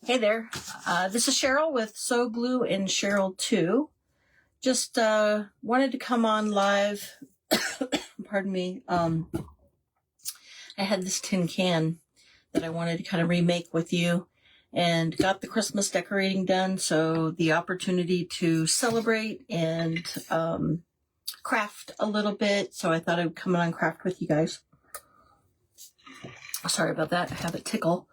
Hey there, this is Cheryl with Sew Glue and Cheryl 2. Just wanted to come on live. Pardon me. I had this tin can that I wanted to kind of remake with you and got the Christmas decorating done. So the opportunity to celebrate and craft a little bit. So I thought I would come on craft with you guys. Sorry about that. I have a tickle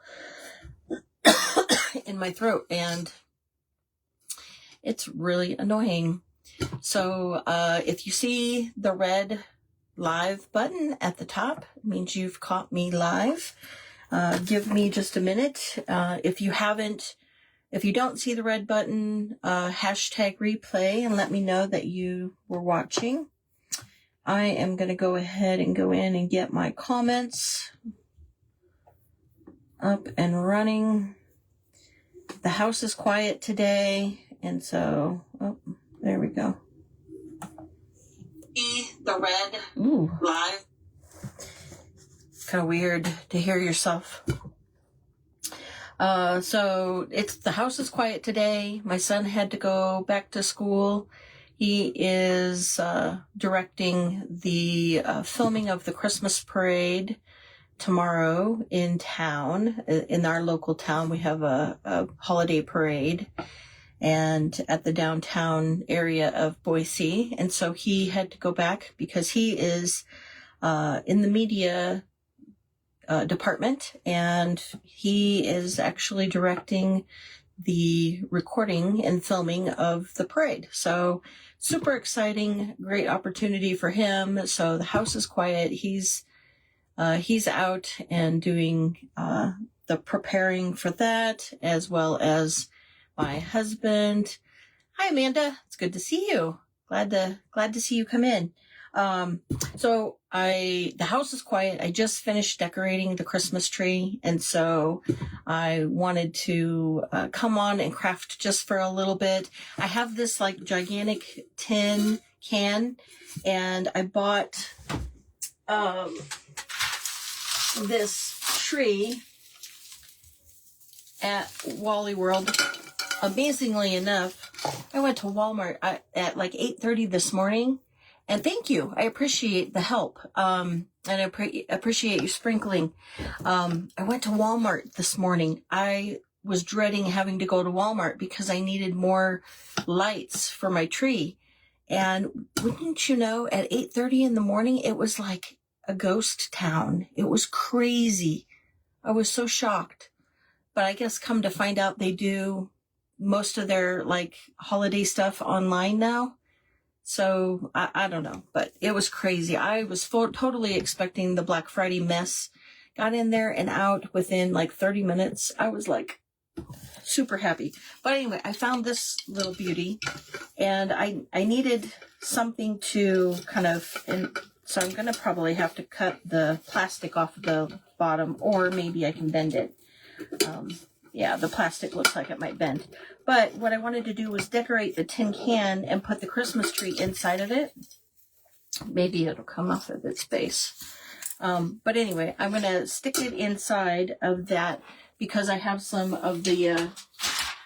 in my throat and it's really annoying. So if you see the red live button at the top, it means you've caught me live. Give me just a minute. If you don't see the red button, hashtag replay and let me know that you were watching. I am going to go ahead and go in and get my comments up and running. The house is quiet today, and so, oh, there we go. The red live. It's kind of weird to hear yourself. So the house is quiet today. My son had to go back to school. He is directing the filming of the Christmas parade tomorrow in town. In our local town, we have a holiday parade, and at the downtown area of Boise. And so he had to go back because he is in the media department, and he is actually directing the recording and filming of the parade. So super exciting, great opportunity for him. So the house is quiet. He's out and doing the preparing for that, as well as my husband. Hi, Amanda. It's good to see you. Glad to see you come in. So the house is quiet. I just finished decorating the Christmas tree, and so I wanted to come on and craft just for a little bit. I have this like gigantic tin can, and I bought this tree at Wally World. Amazingly enough, I went to Walmart at like 8:30 this morning, and thank you. I appreciate the help, and I appreciate you sprinkling. I went to Walmart this morning. I was dreading having to go to Walmart because I needed more lights for my tree, and wouldn't you know, at 8:30 in the morning, it was like a ghost town. It was crazy. I was so shocked. But I guess come to find out, they do most of their like holiday stuff online now. So I don't know, but it was crazy. I was totally expecting the Black Friday mess. Got in there and out within like 30 minutes. I was like super happy. But anyway, I found this little beauty, and I needed something to kind of, and so I'm going to probably have to cut the plastic off the bottom, or maybe I can bend it. Yeah, the plastic looks like it might bend. But what I wanted to do was decorate the tin can and put the Christmas tree inside of it. Maybe it'll come off of its base. But anyway, I'm going to stick it inside of that because I have some of the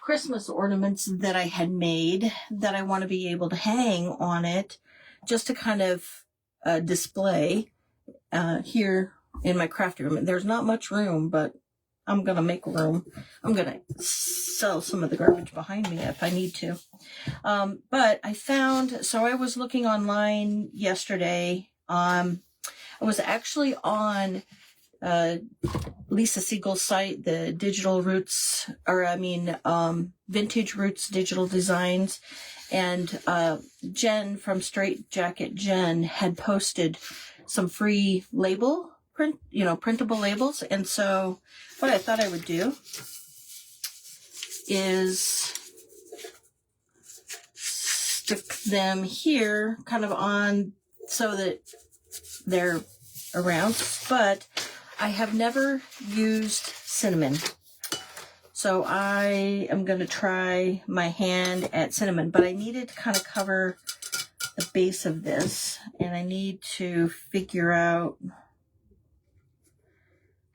Christmas ornaments that I had made that I want to be able to hang on it, just to kind of display here in my craft room. There's not much room, but I'm going to make room. I'm going to sell some of the garbage behind me if I need to. But so I was looking online yesterday. I was actually on Lisa Siegel's site, the Vintage Roots Digital Designs. And Jen from Straight Jacket Jen had posted some free printable labels. And so what I thought I would do is stick them here kind of on so that they're around. But I have never used cinnamon. So I am going to try my hand at cinnamon, but I needed to kind of cover the base of this, and I need to figure out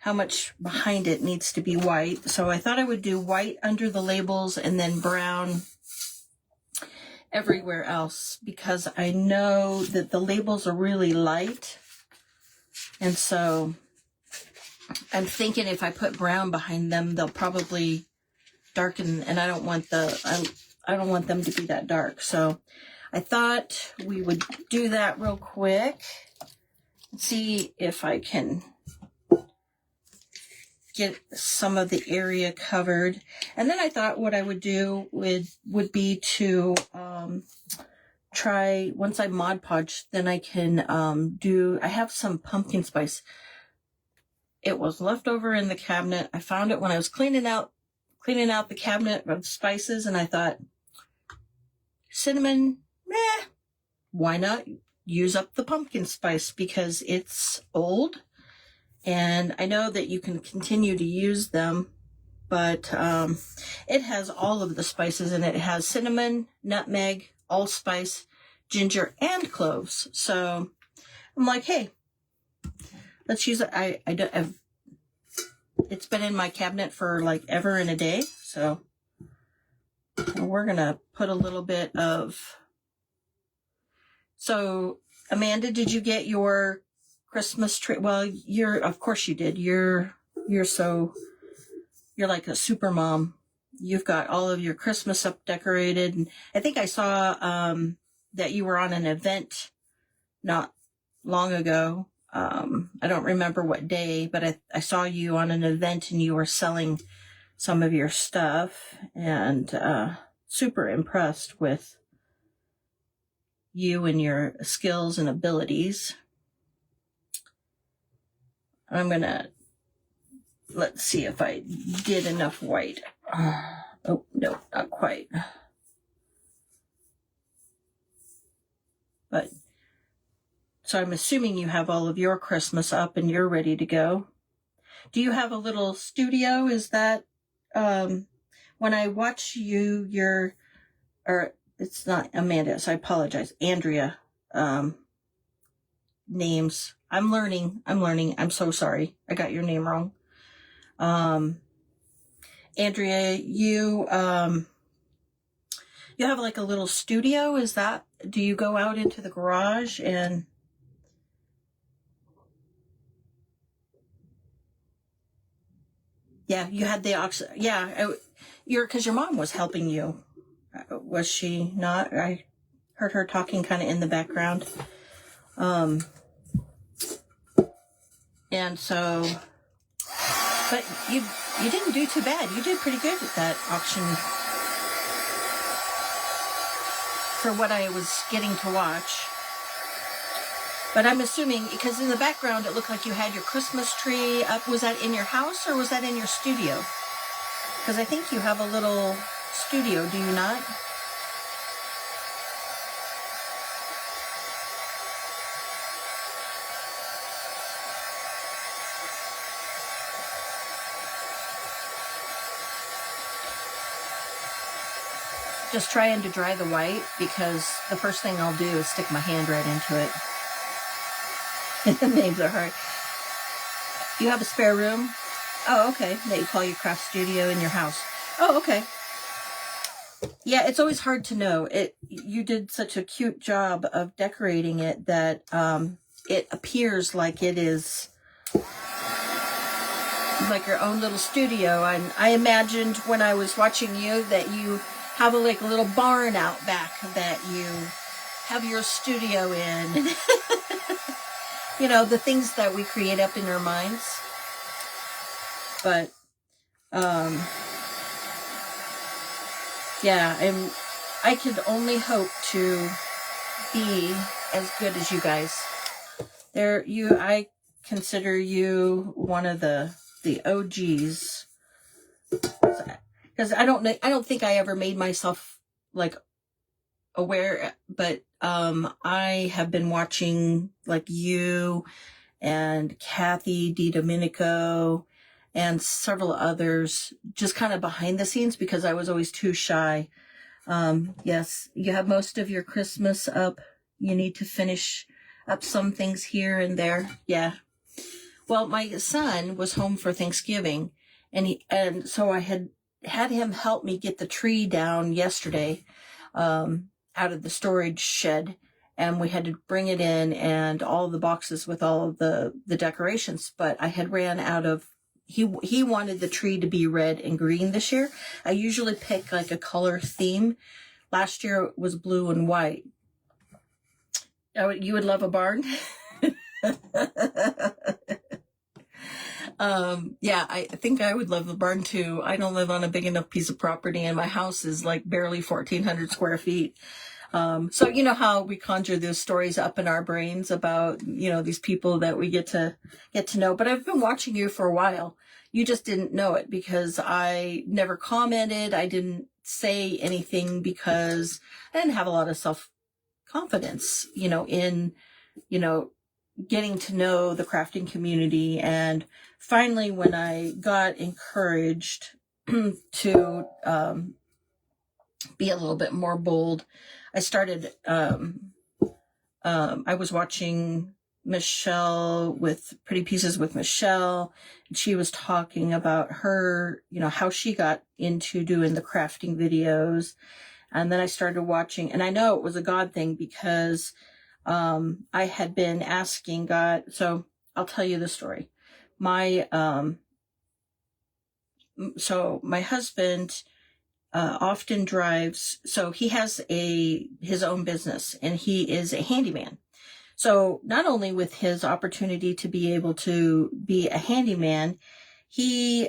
how much behind it needs to be white. So I thought I would do white under the labels and then brown everywhere else, because I know that the labels are really light. And so I'm thinking if I put brown behind them, they'll probably darken, and I don't want I don't want them to be that dark. So I thought we would do that real quick and see if I can get some of the area covered. And then I thought what I would do would be to try, once I Mod Podge, then I can I have some pumpkin spice. It was left over in the cabinet. I found it when I was cleaning out the cabinet of spices, and I thought, cinnamon, why not use up the pumpkin spice, because it's old, and I know that you can continue to use them, but it has all of the spices in it. It has cinnamon, nutmeg, allspice, ginger, and cloves. So I'm like, hey, let's use it. It's been in my cabinet for like ever and a day. So we're going to put a little bit of... So Amanda, did you get your Christmas tree? Well, of course you did. You're like a super mom. You've got all of your Christmas up decorated. And I think I saw that you were on an event not long ago. I don't remember what day, but I saw you on an event and you were selling some of your stuff, and super impressed with you and your skills and abilities. Let's see if I did enough white. Oh, no, not quite. But, so I'm assuming you have all of your Christmas up and you're ready to go. Do you have a little studio? Is that, when I watch you, or it's not Amanda, so I apologize, Andrea, names. I'm learning. I'm so sorry. I got your name wrong. Andrea, you have like a little studio. Do you go out into the garage and... Yeah, you had the ox. Yeah, because your mom was helping you. Was she not? I heard her talking kind of in the background. And so, but you didn't do too bad. You did pretty good at that auction for what I was getting to watch. But I'm assuming, because in the background it looked like you had your Christmas tree up. Was that in your house or was that in your studio? Because I think you have a little studio, do you not? Just trying to dry the white, because the first thing I'll do is stick my hand right into it. Names are hard. You have a spare room? Oh, okay. That you call your craft studio in your house. Oh, okay. Yeah, it's always hard to know. You did such a cute job of decorating it that it appears like it is like your own little studio. And I imagined when I was watching you that you have a little barn out back that you have your studio in. You know, the things that we create up in our minds. But, yeah, I could only hope to be as good as you guys. I consider you one of the OGs. Because I don't think I ever made myself aware, but I have been watching you and Kathy DiDomenico and several others just kind of behind the scenes, because I was always too shy. Yes, you have most of your Christmas up. You need to finish up some things here and there. Yeah. Well, my son was home for Thanksgiving, and so I had him help me get the tree down yesterday, out of the storage shed, and we had to bring it in and all the boxes with all of the decorations. But I had ran out of. He wanted the tree to be red and green this year. I usually pick like a color theme. Last year it was blue and white. You would love a barn. Yeah, I think I would love the barn too. I don't live on a big enough piece of property, and my house is like barely 1,400 square feet. So you know how we conjure those stories up in our brains about, these people that we get to know. But I've been watching you for a while. You just didn't know it because I never commented. I didn't say anything because I didn't have a lot of self-confidence, in, getting to know the crafting community. And finally, when I got encouraged to be a little bit more bold, I started, I was watching Michelle with Pretty Pieces with Michelle, and she was talking about her, how she got into doing the crafting videos. And then I started watching, and I know it was a God thing because I had been asking God. So I'll tell you the story. My husband often drives. So he has his own business, and he is a handyman. So not only with his opportunity to be able to be a handyman, he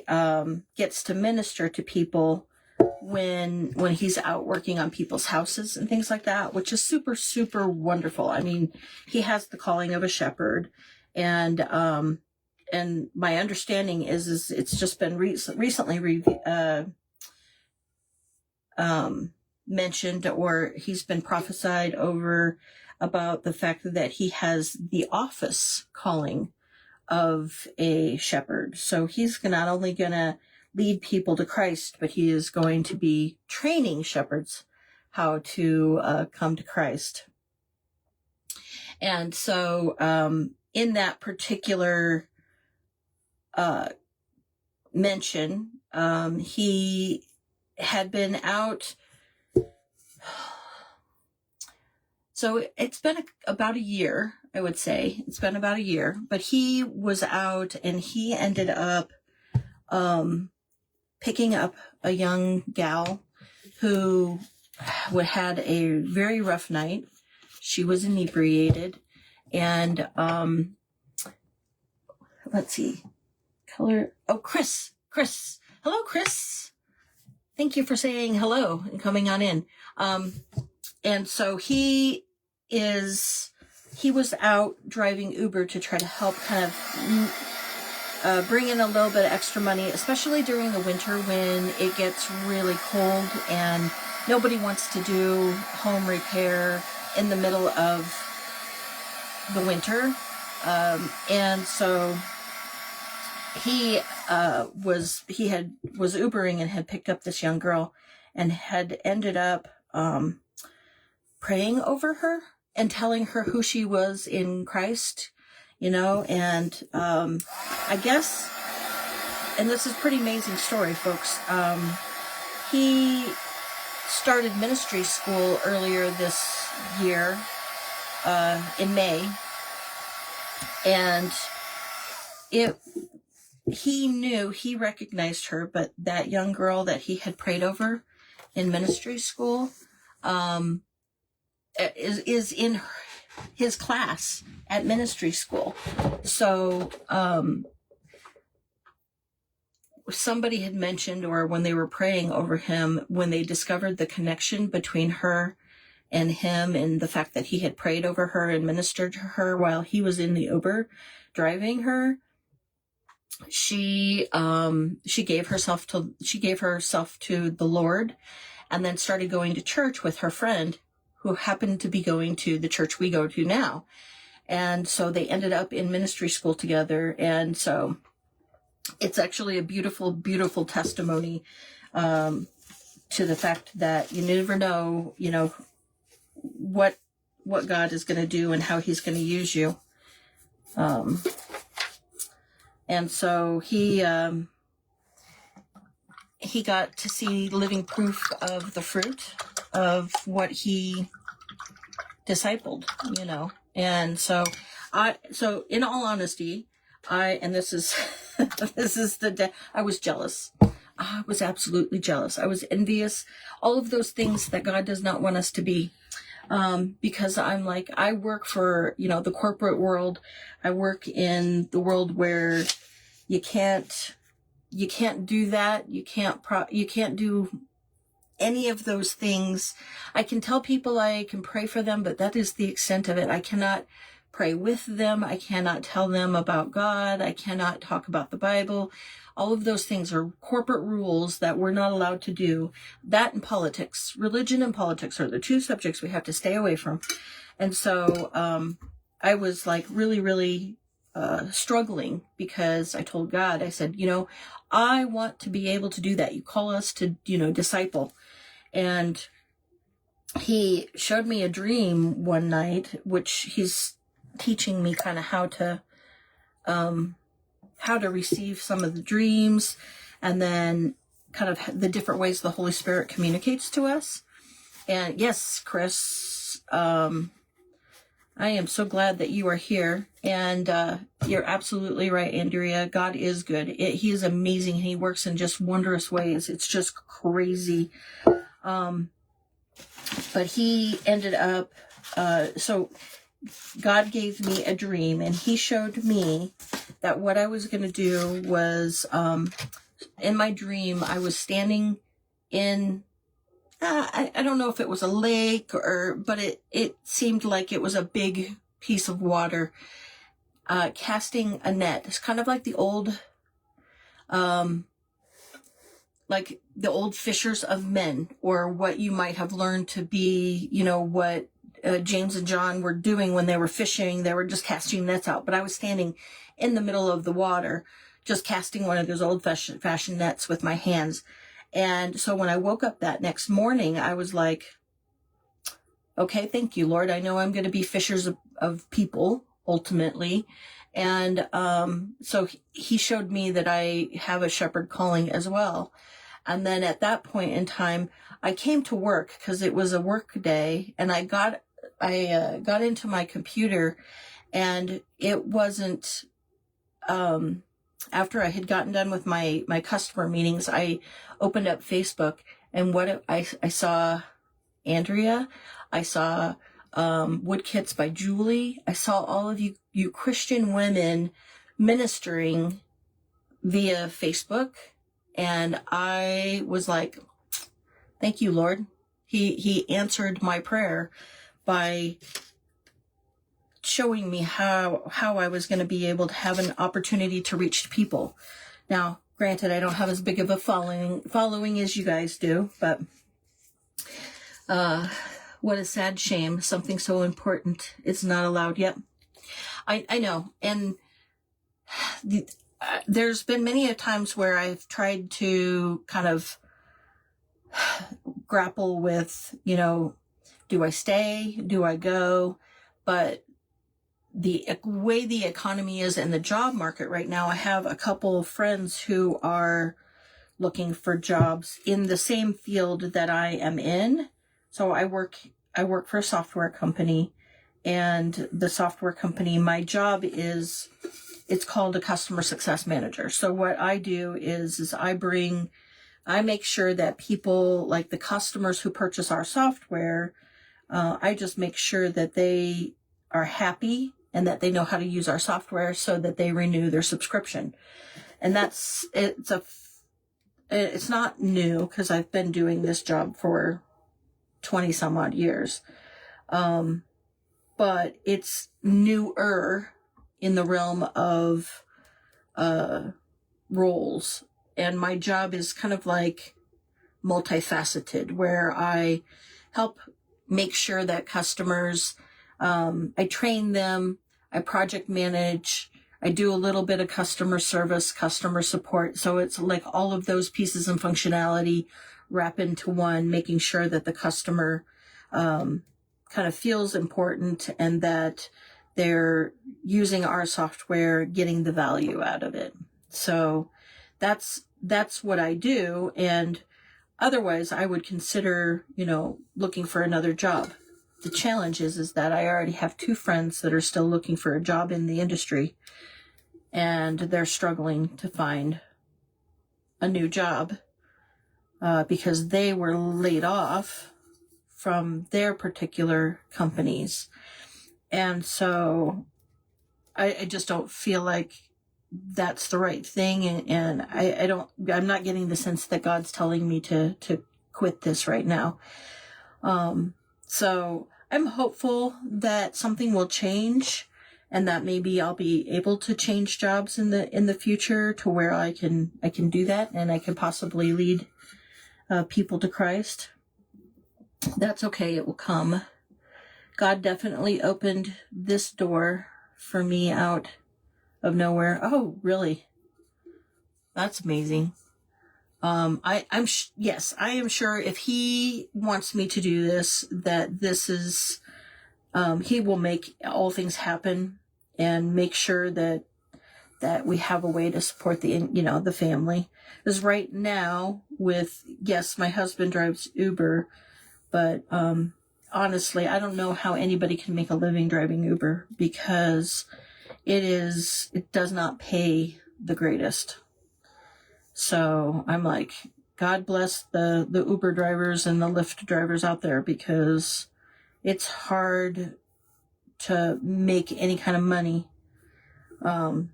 gets to minister to people when he's out working on people's houses and things like that, which is super, super wonderful. I mean, he has the calling of a shepherd, and my understanding is it's just been recently mentioned, or he's been prophesied over about the fact that he has the office calling of a shepherd. So he's not only going to lead people to Christ, but he is going to be training shepherds how to come to Christ. And so in that particular mention, he had been out. So it's been about a year, I would say. It's been about a year, but he was out, and he ended up picking up a young gal who had a very rough night. She was inebriated, and let's see, color. Oh, Chris. Hello, Chris. Thank you for saying hello and coming on in. And so he was out driving Uber to try to help kind of bring in a little bit of extra money, especially during the winter when it gets really cold and nobody wants to do home repair in the middle of the winter. And so he was Ubering and had picked up this young girl and had ended up praying over her and telling her who she was in Christ, and I guess, and this is a pretty amazing story, folks. He started ministry school earlier this year, in May, and he recognized her, but that young girl that he had prayed over in ministry school, is in his class at ministry school. So somebody had mentioned, or when they were praying over him, when they discovered the connection between her and him, and the fact that he had prayed over her and ministered to her while he was in the Uber driving her, she gave herself to the Lord, and then started going to church with her friend, who happened to be going to the church we go to now. And so they ended up in ministry school together. And so it's actually a beautiful, beautiful testimony to the fact that you never know, what God is going to do and how he's going to use you. And so he got to see living proof of the fruit of what he discipled, you know. And so in all honesty, this is, I was jealous. I was absolutely jealous. I was envious. All of those things that God does not want us to be. Because I'm like, I work for, you know, the corporate world. I work in the world where you can't do that. You can't do any of those things. I can tell people I can pray for them, but that is the extent of it. I cannot pray with them. I cannot tell them about God. I cannot talk about the Bible. All of those things are corporate rules that we're not allowed to do. That and politics. Religion and politics are the two subjects we have to stay away from. And so I was like really, really struggling, because I told God, I said, you know, I want to be able to do that. You call us to, you know, disciple. And he showed me a dream one night, which he's teaching me kind of how to receive some of the dreams, and then kind of the different ways the Holy Spirit communicates to us. And yes, Chris, I am so glad that you are here. And you're absolutely right, Andrea. God is good. He is amazing. He works in just wondrous ways. It's just crazy. But he ended up, so God gave me a dream, and he showed me that what I was going to do was, in my dream, I was standing in, I don't know if it was a lake but it seemed like it was a big piece of water, casting a net. It's kind of like the old fishers of men, or what you might have learned to be, you know, what James and John were doing when they were fishing. They were just casting nets out, but I was standing in the middle of the water, just casting one of those old-fashioned nets with my hands. And so when I woke up that next morning, I was like, okay, thank you, Lord. I know I'm going to be fishers of people ultimately. And so he showed me that I have a shepherd calling as well. And then at that point in time, I came to work because it was a work day, and I got into my computer, and it wasn't, after I had gotten done with my customer meetings, I opened up Facebook, and I saw Andrea, I saw Wood Kits by Julie, I saw all of you Christian women ministering via Facebook, and I was like, thank you, Lord. He answered my prayer by showing me how I was going to be able to have an opportunity to reach people. Now, granted, I don't have as big of a following as you guys do, but what a sad shame. Something so important is not allowed yet. I know. And there's been many a times where I've tried to kind of grapple with, you know, do I stay? Do I go? But the way the economy is in the job market right now, I have a couple of friends who are looking for jobs in the same field that I am in. So I work for a software company, and the software company, my job is, it's called a customer success manager. So what I do is I make sure that people, like the customers who purchase our software, I just make sure that they are happy and that they know how to use our software so that they renew their subscription. And it's not new, because I've been doing this job for 20 some odd years. But it's newer in the realm of roles. And my job is kind of like multifaceted, where I help make sure that customers, I train them, I project manage, I do a little bit of customer service, customer support. So it's like all of those pieces and functionality wrap into one, making sure that the customer kind of feels important, and that they're using our software, getting the value out of it. So that's what I do. And otherwise I would consider, looking for another job. The challenge is that I already have 2 friends that are still looking for a job in the industry, and they're struggling to find a new job because they were laid off from their particular companies. And so I just don't feel like that's the right thing. And I'm not getting the sense that God's telling me to quit this right now. So I'm hopeful that something will change, and that maybe I'll be able to change jobs in the future to where I can do that, and I can possibly lead people to Christ. That's okay. It will come. God definitely opened this door for me out of nowhere. Oh, really? That's amazing. I am sure if he wants me to do this, that this is, he will make all things happen and make sure that we have a way to support the family. Because right now yes, my husband drives Uber, but, honestly, I don't know how anybody can make a living driving Uber, because it does not pay the greatest. So I'm like, God bless the Uber drivers and the Lyft drivers out there, because it's hard to make any kind of money,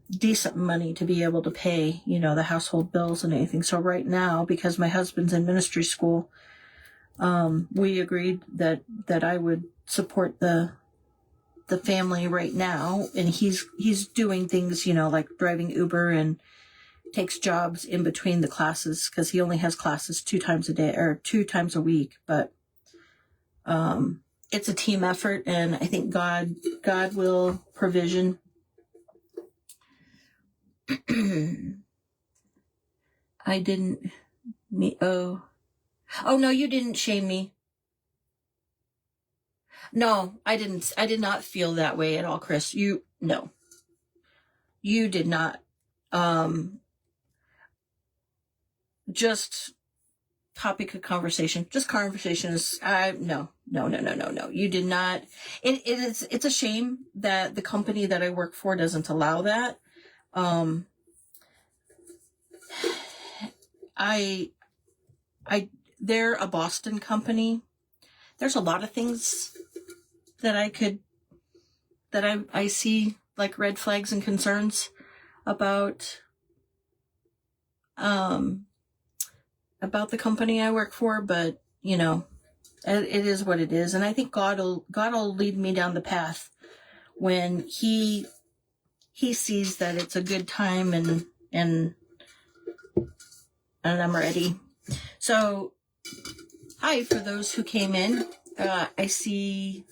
decent money, to be able to pay, the household bills and anything. So right now, because my husband's in ministry school, we agreed that I would support the family right now, and he's doing things, like driving Uber, and takes jobs in between the classes, because he only has classes 2 times a day or 2 times a week. But it's a team effort, and I think God will provision. I didn't Oh no, you didn't shame me. No, I didn't. I did not feel that way at all, Chris. You did not. Just topic of conversation. Just conversation is, no. You did not. It's a shame that the company that I work for doesn't allow that. They're a Boston company. There's a lot of things that I see like red flags and concerns about the company I work for, but it is what it is. And I think God will lead me down the path when he sees that it's a good time and I'm ready. So, hi, for those who came in. I see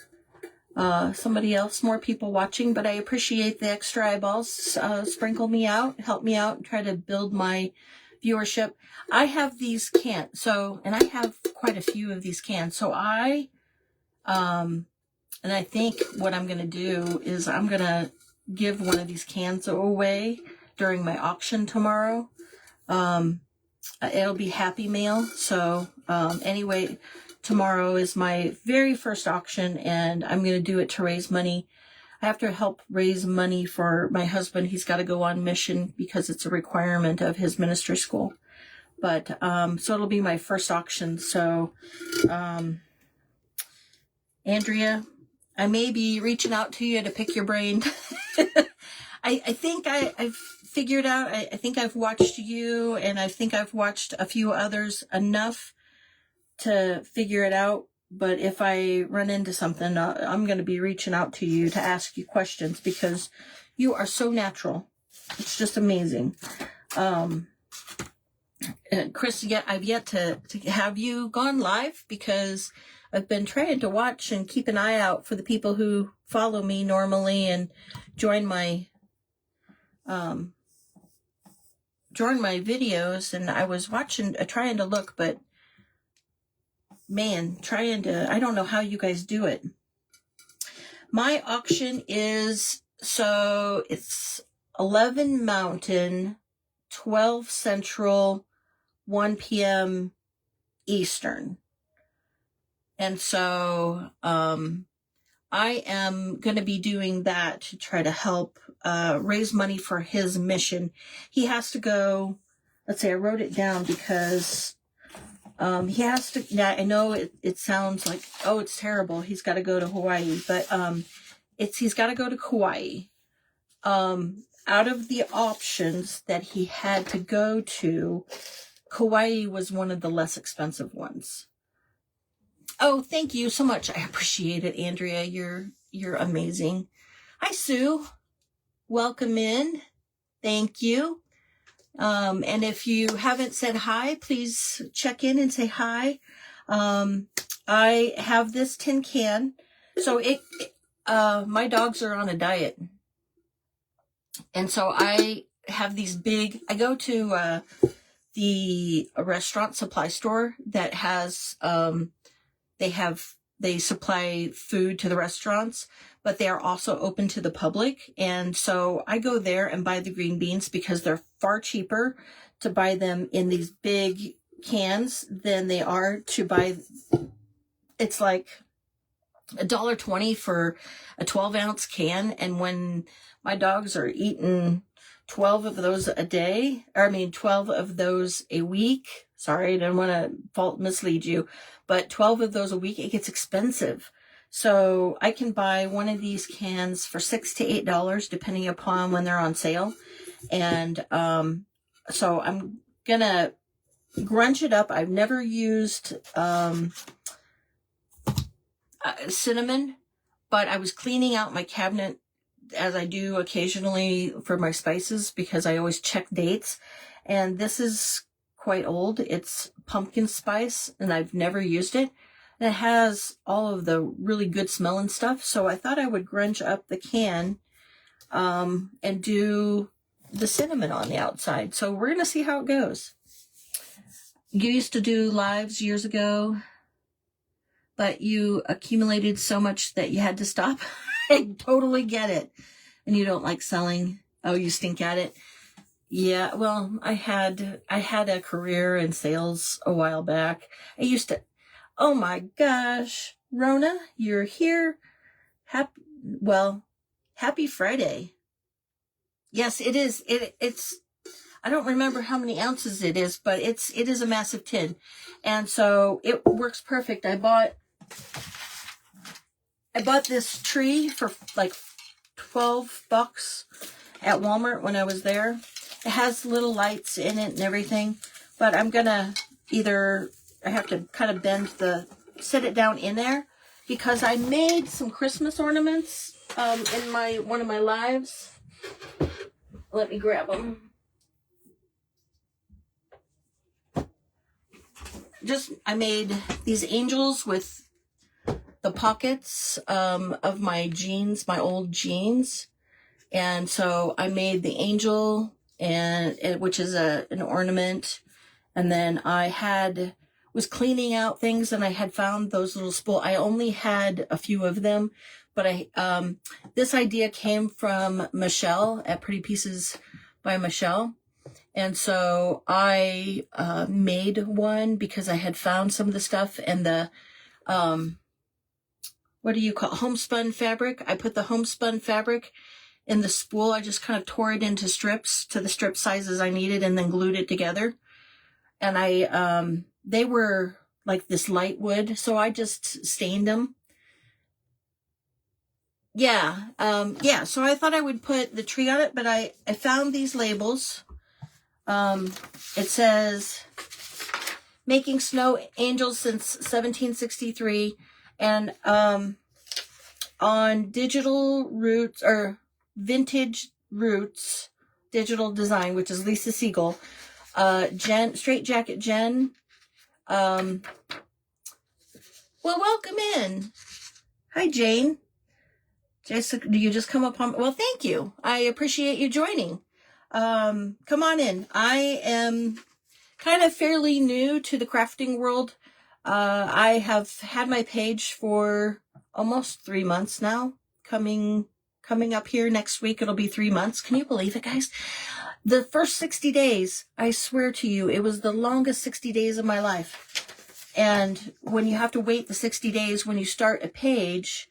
more people watching, but I appreciate the extra eyeballs. Sprinkle me out, help me out, try to build my viewership. I have these cans, and I have quite a few of these cans. So and I think what I'm going to do is I'm going to give one of these cans away during my auction tomorrow. It'll be Happy Mail. So, anyway, tomorrow is my very first auction, and I'm going to do it to raise money. I have to help raise money for my husband. He's got to go on mission because it's a requirement of his ministry school. But, so it'll be my first auction. So, Andrea, I may be reaching out to you to pick your brain. I think I've figured out, I think I've watched you, and I think I've watched a few others enough to figure it out. But if I run into something, I'm going to be reaching out to you to ask you questions, because you are so natural. It's just amazing. Chris, I've yet to have you gone live, because I've been trying to watch and keep an eye out for the people who follow me normally and join my videos. And I was trying to look, but man, I don't know how you guys do it. My auction is, so it's 11 Mountain, 12 Central, 1 p.m. Eastern. And so I am going to be doing that to try to help raise money for his mission. He has to go, let's see, I wrote it down because he has to, now I know it sounds like, oh, it's terrible. He's got to go to Hawaii, but he's got to go to Kauai. Out of the options that he had to go to, Kauai was one of the less expensive ones. Oh, thank you so much. I appreciate it, Andrea. You're amazing. Hi, Sue. Welcome in. Thank you. And if you haven't said hi, please check in and say hi. I have this tin can. So my dogs are on a diet. And so I have these big, I go to a restaurant supply store that has, they supply food to the restaurants, but they are also open to the public. And so I go there and buy the green beans because they're far cheaper to buy them in these big cans than they are to buy. It's like $1.20 for a 12-ounce can. And when my dogs are eating 12 of those a day, 12 of those a week. Sorry, I didn't want to mislead you, but 12 of those a week, it gets expensive. So I can buy one of these cans for $6 to $8, depending upon when they're on sale. And so I'm going to grunge it up. I've never used cinnamon, but I was cleaning out my cabinet as I do occasionally for my spices because I always check dates. And this is quite old. It's pumpkin spice and I've never used it. And it has all of the really good smelling stuff. So I thought I would grunge up the can and do the cinnamon on the outside. So we're going to see how it goes. You used to do lives years ago, but you accumulated so much that you had to stop. I totally get it. And you don't like selling. Oh, you stink at it. Yeah, well, I had a career in sales a while back. I used to, oh my gosh, Rona, you're here. Happy Friday. Yes, it is. It's, I don't remember how many ounces it is, but it is a massive tin. And so it works perfect. I bought this tree for like $12 at Walmart when I was there. It has little lights in it and everything, but I'm gonna I have to kind of set it down in there because I made some Christmas ornaments in one of my lives. Let me grab them. I made these angels with the pockets of my jeans, my old jeans. And so I made the angel, which is an ornament. And then I was cleaning out things and I had found those little spool. I only had a few of them, but this idea came from Michelle at Pretty Pieces by Michelle. And so I made one because I had found some of the stuff and the, what do you call it? Homespun fabric. I put the homespun fabric in the spool. I just kind of tore it into strips to the strip sizes I needed and then glued it together. And they were like this light wood, so I just stained them. Yeah, so I thought I would put the tree on it, but I found these labels. It says, making snow angels since 1763, and on Digital Roots, or Vintage Roots Digital Design, which is Lisa Siegel, Straight Jacket Jen. Well, welcome in. Hi, Jane. Jessica, do you just come up on? Well, thank you. I appreciate you joining. Come on in. I am kind of fairly new to the crafting world. I have had my page for almost 3 months now, coming up here next week. It'll be 3 months. Can you believe it, guys? The first 60 days, I swear to you, it was the longest 60 days of my life. And when you have to wait the 60 days when you start a page,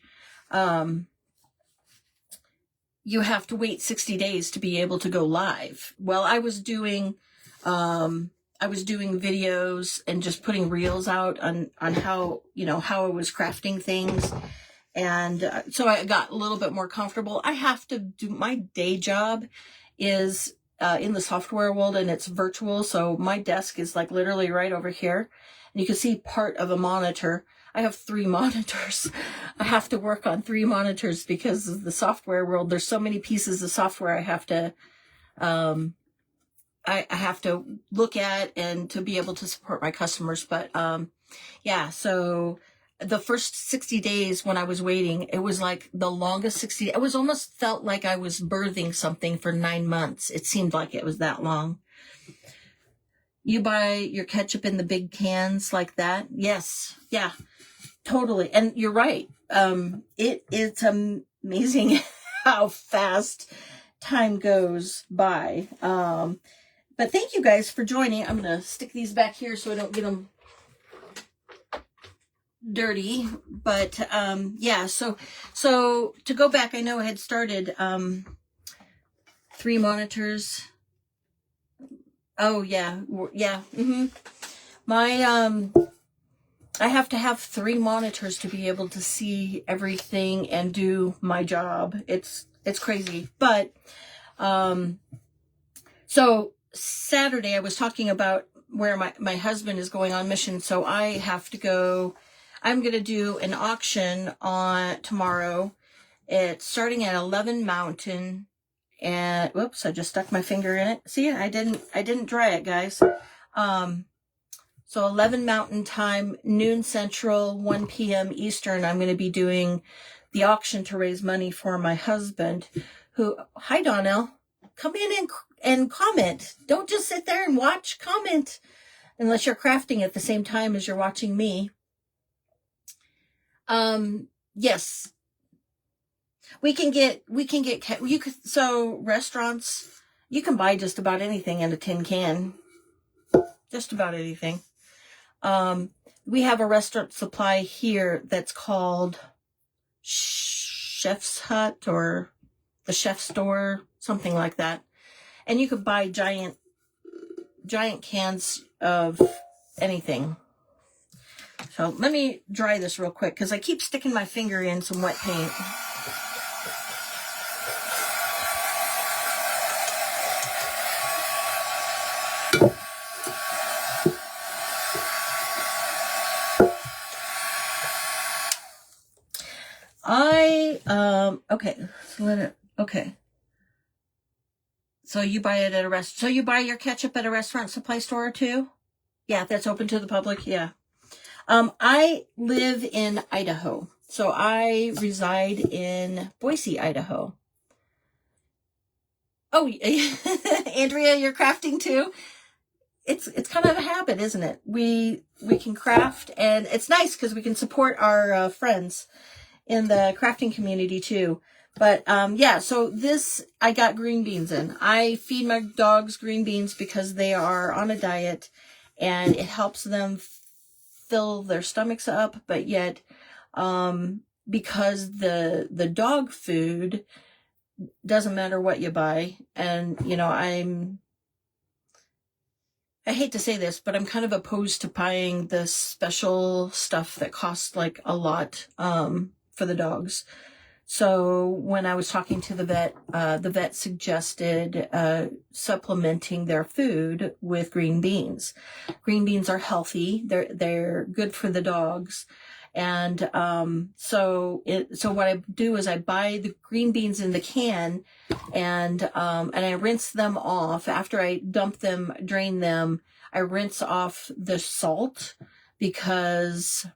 you have to wait 60 days to be able to go live. Well, I was doing videos and just putting reels out on how, how I was crafting things. And so I got a little bit more comfortable. I have to do, my day job is in the software world, and it's virtual. So my desk is like literally right over here. And you can see part of a monitor. I have 3 monitors. I have to work on 3 monitors because of the software world. There's so many pieces of software I have to, I have to look at and to be able to support my customers. But, yeah, so the first 60 days when I was waiting, it was like the longest 60. It was almost felt like I was birthing something for 9 months. It seemed like it was that long. You buy your ketchup in the big cans like that? Yes. Yeah, totally. And you're right. It's amazing how fast time goes by. But thank you guys for joining. I'm going to stick these back here so I don't get them dirty. But yeah, so to go back, I know I had started 3 monitors. Oh yeah. Yeah. My I have to have 3 monitors to be able to see everything and do my job. It's crazy. But so Saturday I was talking about where my husband is going on mission, so I have to go. I'm going to do an auction on tomorrow. It's starting at 11 Mountain, and whoops, I just stuck my finger in it. See, I didn't dry it, guys. So 11 Mountain time, noon Central, 1 p.m. Eastern, I'm going to be doing the auction to raise money for my husband, who, hi Donnell, come in and comment. Don't just sit there and watch, comment, unless you're crafting at the same time as you're watching me. Yes, so restaurants, you can buy just about anything in a tin can, just about anything. We have a restaurant supply here that's called Chef's Hut or the Chef Store, something like that. And you could buy giant cans of anything. So let me dry this real quick because I keep sticking my finger in some wet paint. Okay. So you buy it at a restaurant. So you buy your ketchup at a restaurant supply store too? Yeah, that's open to the public. Yeah. I live in Idaho. So I reside in Boise, Idaho. Oh, Andrea, you're crafting too? It's kind of a habit, isn't it? We can craft, and it's nice because we can support our friends in the crafting community too. But yeah, so this, I got green beans in. I feed my dogs green beans because they are on a diet, and it helps them fill their stomachs up. But yet, because the dog food doesn't matter what you buy, and I hate to say this, but I'm kind of opposed to buying the special stuff that costs like a lot for the dogs. So when I was talking to the vet suggested supplementing their food with green beans. Green beans are healthy. They're good for the dogs. And so what I do is I buy the green beans in the can, and I rinse them off. After I dump them, drain them, I rinse off the salt because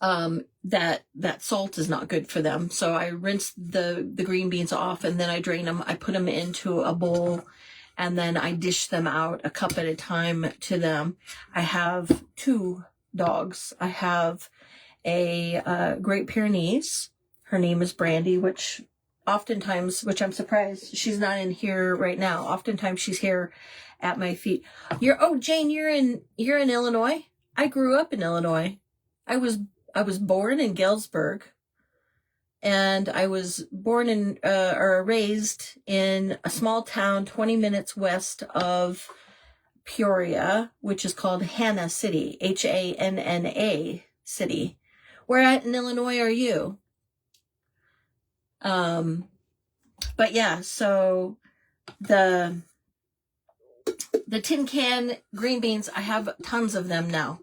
that salt is not good for them. So I rinse the green beans off, and then I drain them. I put them into a bowl, and then I dish them out a cup at a time to them. I have 2 dogs. I have a Great Pyrenees. Her name is Brandy, which oftentimes, which I'm surprised she's not in here right now. Oftentimes she's here at my feet. Jane, you're in Illinois? I grew up in Illinois. I was born in Galesburg, and I was born in or raised in a small town 20 minutes west of Peoria, which is called Hanna City, Hanna City. Where at in Illinois are you? But yeah, so the tin can green beans, I have tons of them now.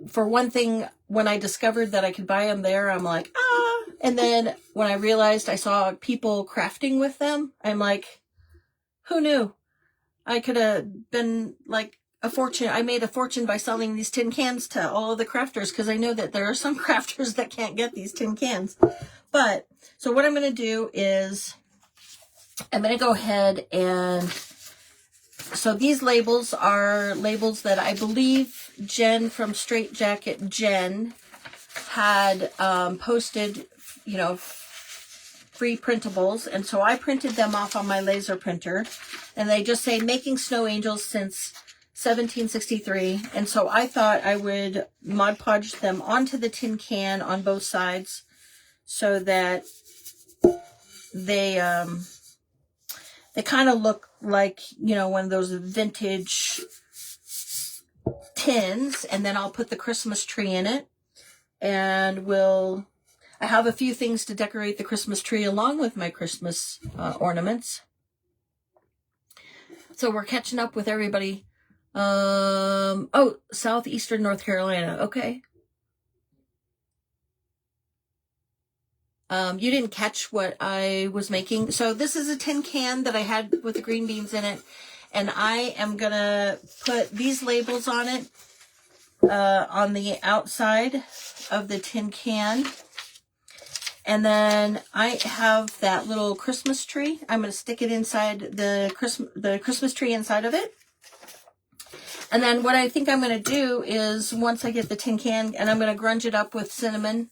For one thing, when I discovered that I could buy them there, I'm like, ah. And then when I realized I saw people crafting with them, I'm like, who knew? I could have been like a fortune. I made a fortune by selling these tin cans to all of the crafters, because I know that there are some crafters that can't get these tin cans. But so what I'm going to do is I'm going to go ahead and, so these labels are labels that I believe Jen from Straight Jacket Jen had posted, free printables. And so I printed them off on my laser printer, and they just say making snow angels since 1763. And so I thought I would Mod Podge them onto the tin can on both sides, so that they kind of look like, one of those vintage tins. And then I'll put the Christmas tree in it, and I have a few things to decorate the Christmas tree along with my Christmas ornaments. So we're catching up with everybody. Southeastern North Carolina. Okay. You didn't catch what I was making. So this is a tin can that I had with the green beans in it. And I am going to put these labels on it, on the outside of the tin can. And then I have that little Christmas tree. I'm going to stick it inside the Christmas tree inside of it. And then what I think I'm going to do is, once I get the tin can, and I'm going to grunge it up with cinnamon,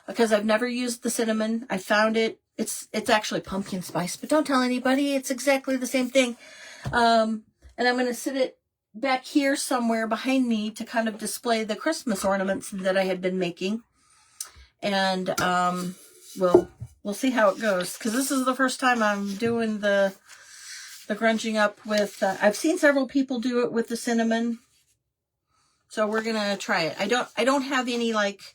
because I've never used the cinnamon. I found it. It's actually pumpkin spice, but don't tell anybody. It's exactly the same thing. And I'm going to sit it back here somewhere behind me to kind of display the Christmas ornaments that I had been making. And we'll see how it goes, because this is the first time I'm doing the grunging up with, I've seen several people do it with the cinnamon. So we're going to try it. I don't have any like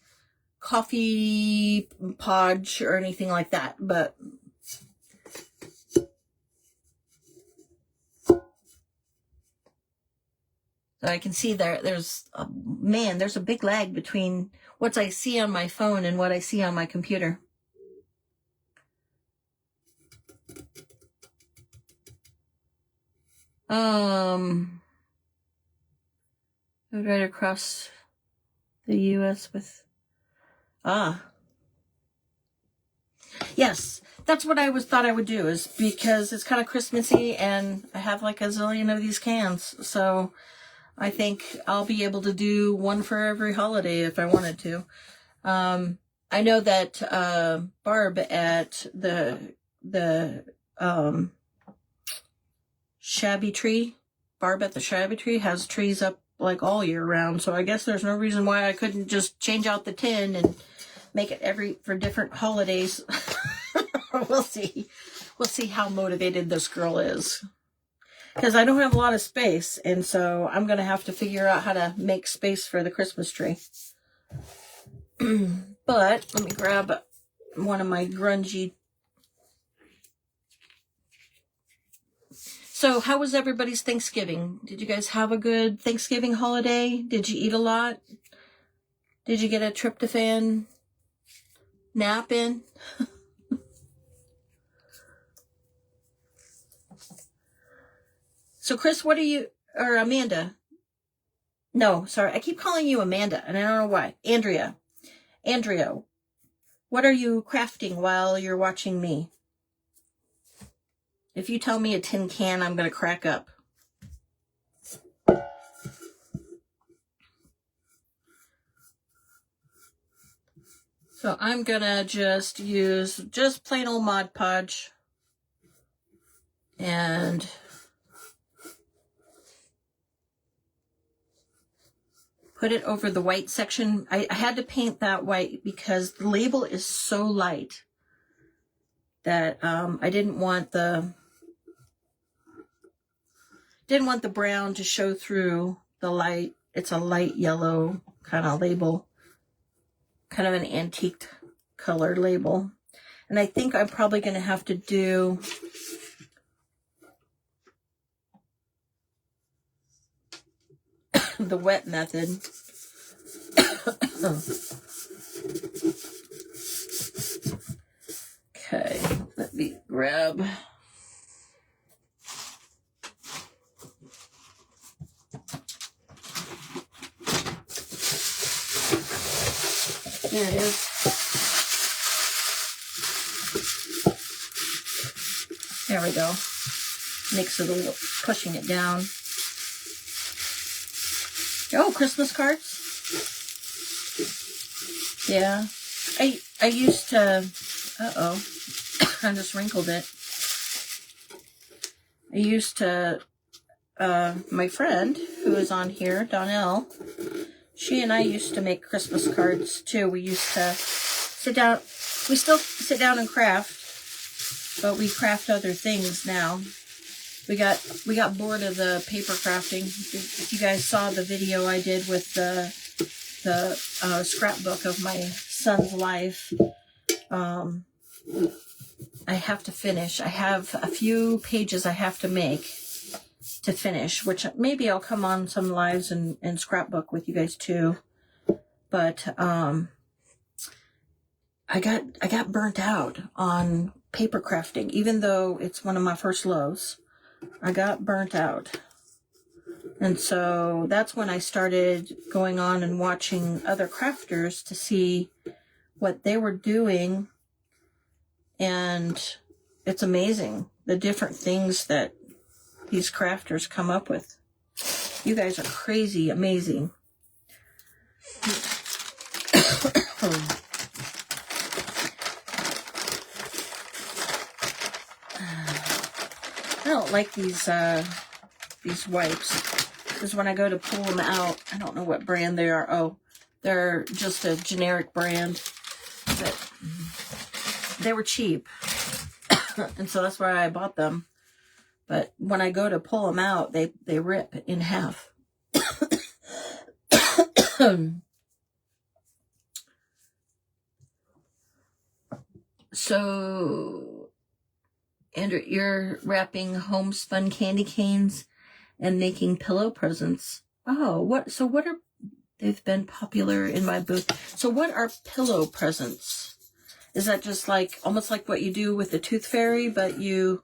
coffee podge or anything like that, but so I can see there's a big lag between what I see on my phone and what I see on my computer. Right across the U.S. with, yes, that's what I thought I would do, is because it's kind of Christmassy and I have like a zillion of these cans. So I think I'll be able to do one for every holiday if I wanted to. I know that Barb at the Shabby Tree, has trees up like all year round. So I guess there's no reason why I couldn't just change out the tin and make it for different holidays. We'll see. We'll see how motivated this girl is, because I don't have a lot of space, and so I'm going to have to figure out how to make space for the Christmas tree. But let me grab one of my grungy. So how was everybody's Thanksgiving? Did you guys have a good Thanksgiving holiday? Did you eat a lot? Did you get a tryptophan nap in? So Chris, or Amanda? No, sorry. I keep calling you Amanda, and I don't know why. Andrea, what are you crafting while you're watching me? If you tell me a tin can, I'm going to crack up. So I'm gonna just use just plain old Mod Podge and put it over the white section. I had to paint that white because the label is so light that I didn't want the brown to show through the light. It's a light yellow kind of label, kind of an antique colored label. And I think I'm probably going to have to do the wet method. Okay, let me grab. There it is. There we go. Makes it a little, pushing it down. Oh, Christmas cards. Yeah. I used to, uh-oh, I just wrinkled it. I used to, my friend who is on here, Donnell, she and I used to make Christmas cards too. We used to sit down, we still sit down and craft, but we craft other things now. We got bored of the paper crafting. If you guys saw the video I did with the scrapbook of my son's life, I have to finish. I have a few pages I have to make to finish, which maybe I'll come on some lives and scrapbook with you guys too. But I got burnt out on paper crafting, even though it's one of my first loves. I got burnt out. And so that's when I started going on and watching other crafters to see what they were doing. And it's amazing the different things that these crafters come up with. You guys are crazy amazing. I don't like these wipes, because when I go to pull them out, I don't know what brand they are. Oh, they're just a generic brand, but they were cheap, and so that's why I bought them. But when I go to pull them out, they rip in half. So, Andrew, you're wrapping homespun candy canes and making pillow presents. Oh, what are, they've been popular in my booth. So what are pillow presents? Is that just like, almost like what you do with the Tooth Fairy, but you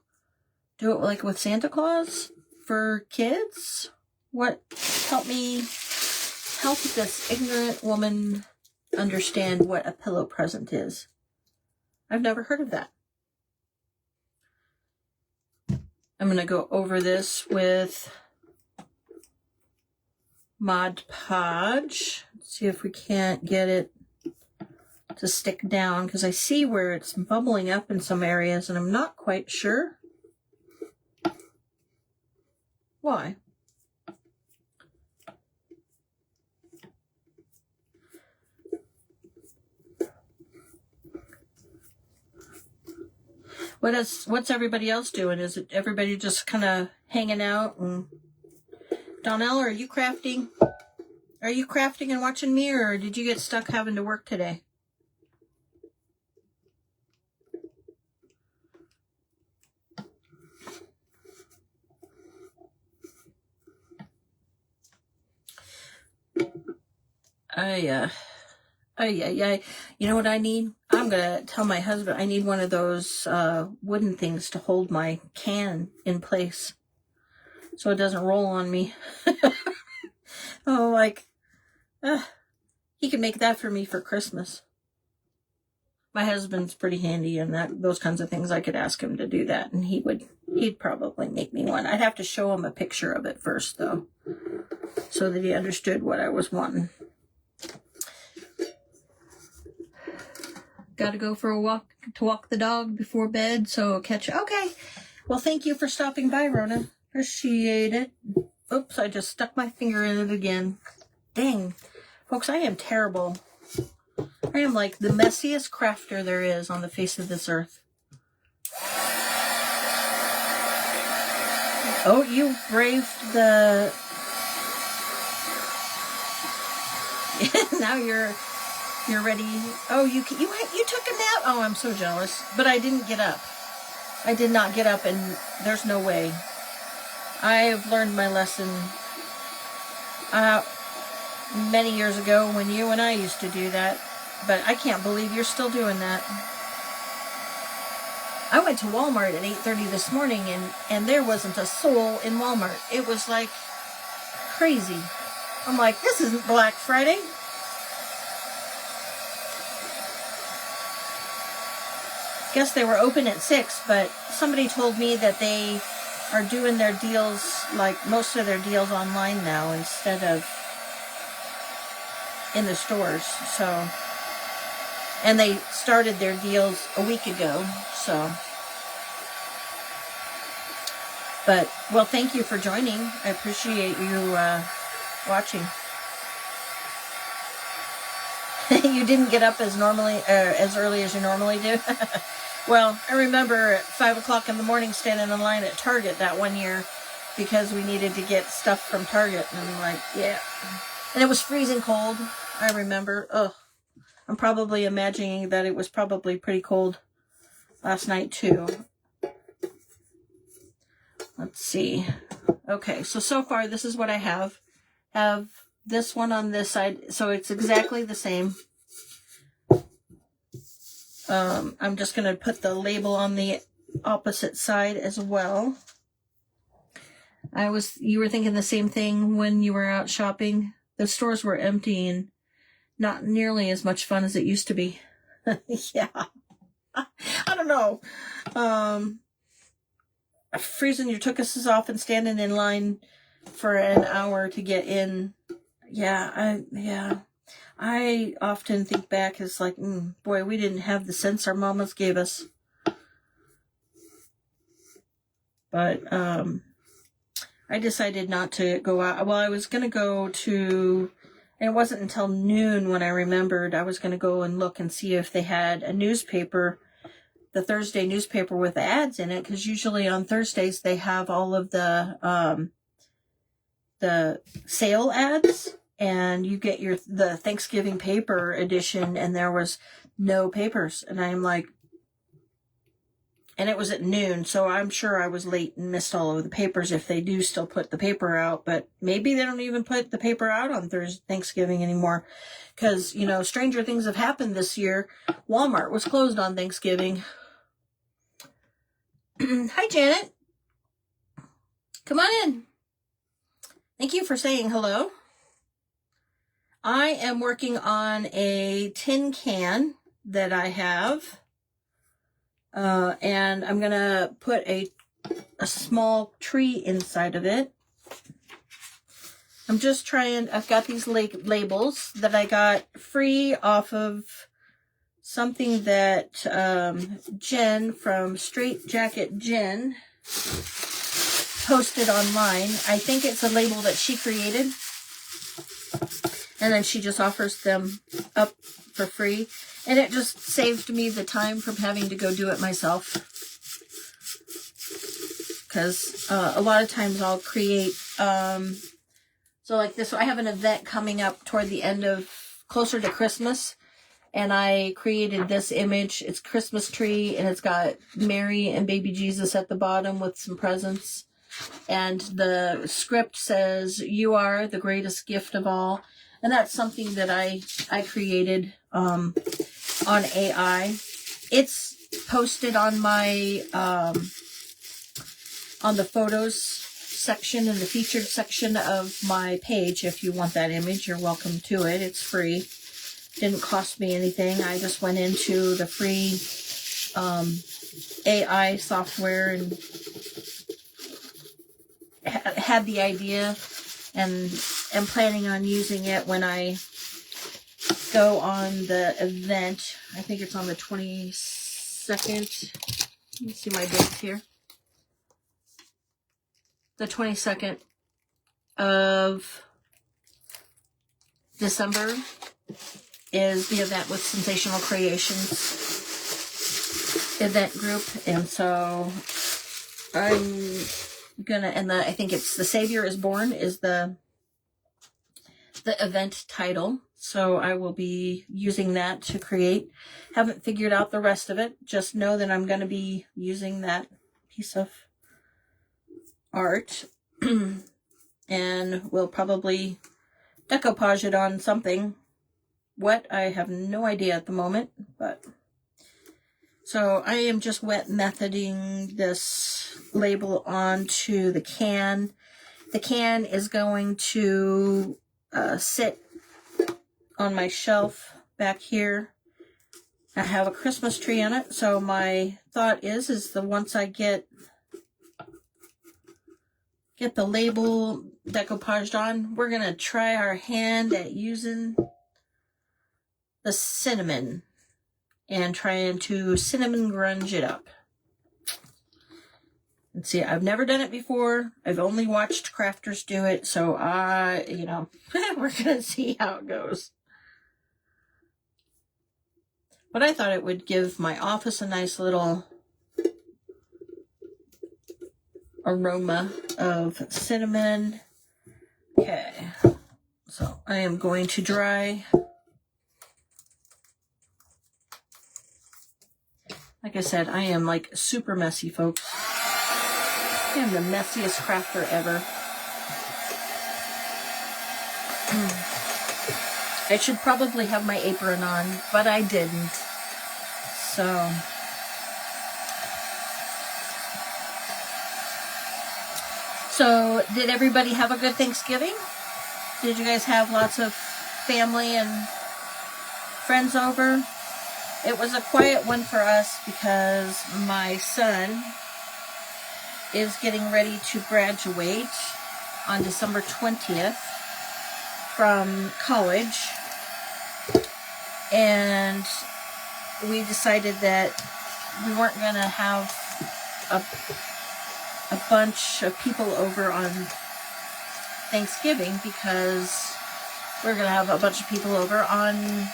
do it like with Santa Claus for kids? What, help this ignorant woman understand what a pillow present is. I've never heard of that. I'm going to go over this with Mod Podge. See if we can't get it to stick down, because I see where it's bubbling up in some areas and I'm not quite sure why. What's everybody else doing? Is it everybody just kind of hanging out? And Donnell, are you crafting? Are you crafting and watching me, or did you get stuck having to work today? You know what I need? I'm going to tell my husband I need one of those wooden things to hold my can in place so it doesn't roll on me. Oh, like, he can make that for me for Christmas. My husband's pretty handy and those kinds of things. I could ask him to do that, and he'd probably make me one. I'd have to show him a picture of it first, though, so that he understood what I was wanting. Gotta go for a walk to walk the dog before bed, so I'll catch you. Okay. Well, thank you for stopping by, Rona. Appreciate it. Oops, I just stuck my finger in it again. Dang. Folks, I am terrible. I am like the messiest crafter there is on the face of this earth. Oh, you braved the... Now you're ready. Oh, you took a nap? Oh, I'm so jealous. But I didn't get up. I did not get up, and there's no way. I've learned my lesson many years ago when you and I used to do that. But I can't believe you're still doing that. I went to Walmart at 8:30 this morning, and there wasn't a soul in Walmart. It was like crazy. I'm like, this isn't Black Friday. Guess they were open at 6, but somebody told me that they are doing their deals, like most of their deals online now instead of in the stores. So, and they started their deals a week ago, so. But, well, thank you for joining. I appreciate you watching. You didn't get up as early as you normally do. Well, I remember at 5 o'clock in the morning standing in line at Target that one year because we needed to get stuff from Target, and I'm like, yeah. And it was freezing cold. I remember. Ugh. I'm probably imagining that it was probably pretty cold last night too. Let's see. Okay, so far this is what I have. Have this one on this side, so it's exactly the same. I'm just going to put the label on the opposite side as well. You were thinking the same thing when you were out shopping? The stores were empty and not nearly as much fun as it used to be. Yeah. I don't know. Freezing your tuchuses off and standing in line for an hour to get in. Yeah. I often think back as like, boy, we didn't have the sense our mamas gave us. But I decided not to go out. Well, I was going to go to, and it wasn't until noon when I remembered I was going to go and look and see if they had a newspaper, the Thursday newspaper with ads in it, because usually on Thursdays they have all of the sale ads. And you get the Thanksgiving paper edition, and there was no papers. And I'm like, and it was at noon, so I'm sure I was late and missed all of the papers if they do still put the paper out. But maybe they don't even put the paper out on Thanksgiving anymore. Because, stranger things have happened this year. Walmart was closed on Thanksgiving. Hi, Janet. Come on in. Thank you for saying hello. I am working on a tin can that I have, and I'm going to put a small tree inside of it. I'm just trying, I've got these labels that I got free off of something that Jen from Straight Jacket Jen posted online. I think it's a label that she created. And then she just offers them up for free. And it just saved me the time from having to go do it myself. Because a lot of times I'll create... so like this, I have an event coming up toward the end of... closer to Christmas. And I created this image. It's Christmas tree. And it's got Mary and baby Jesus at the bottom with some presents. And the script says, "You are the greatest gift of all." And that's something that I created on AI. It's posted on my on the photos section and the featured section of my page. If you want that image, you're welcome to it. It's free. Didn't cost me anything. I just went into the free AI software and had the idea and am planning on using it when I go on the event. I think it's on the 22nd. Let me see my dates here. The 22nd of December is the event with Sensational Creations event group. And so I'm gonna, and I think it's The Savior is Born is the event title. So I will be using that to create. Haven't figured out the rest of it. Just know that I'm going to be using that piece of art. And we'll probably decoupage it on something. What? I have no idea at the moment. But so I am just wet methoding this label onto the can. The can is going to sit on my shelf back here. I have a Christmas tree on it, so my thought is that once I get the label decoupaged on, we're gonna try our hand at using the cinnamon and trying to cinnamon grunge it up. And see, I've never done it before. I've only watched crafters do it, so we're gonna see how it goes. But I thought it would give my office a nice little aroma of cinnamon. Okay, so I am going to dry. Like I said, I am like super messy, folks. I am the messiest crafter ever. I should probably have my apron on, but I didn't. So did everybody have a good Thanksgiving? Did you guys have lots of family and friends over? It was a quiet one for us because my son is getting ready to graduate on December 20th from college, and we decided that we weren't going to have a bunch of people over on Thanksgiving because we're going to have a bunch of people over on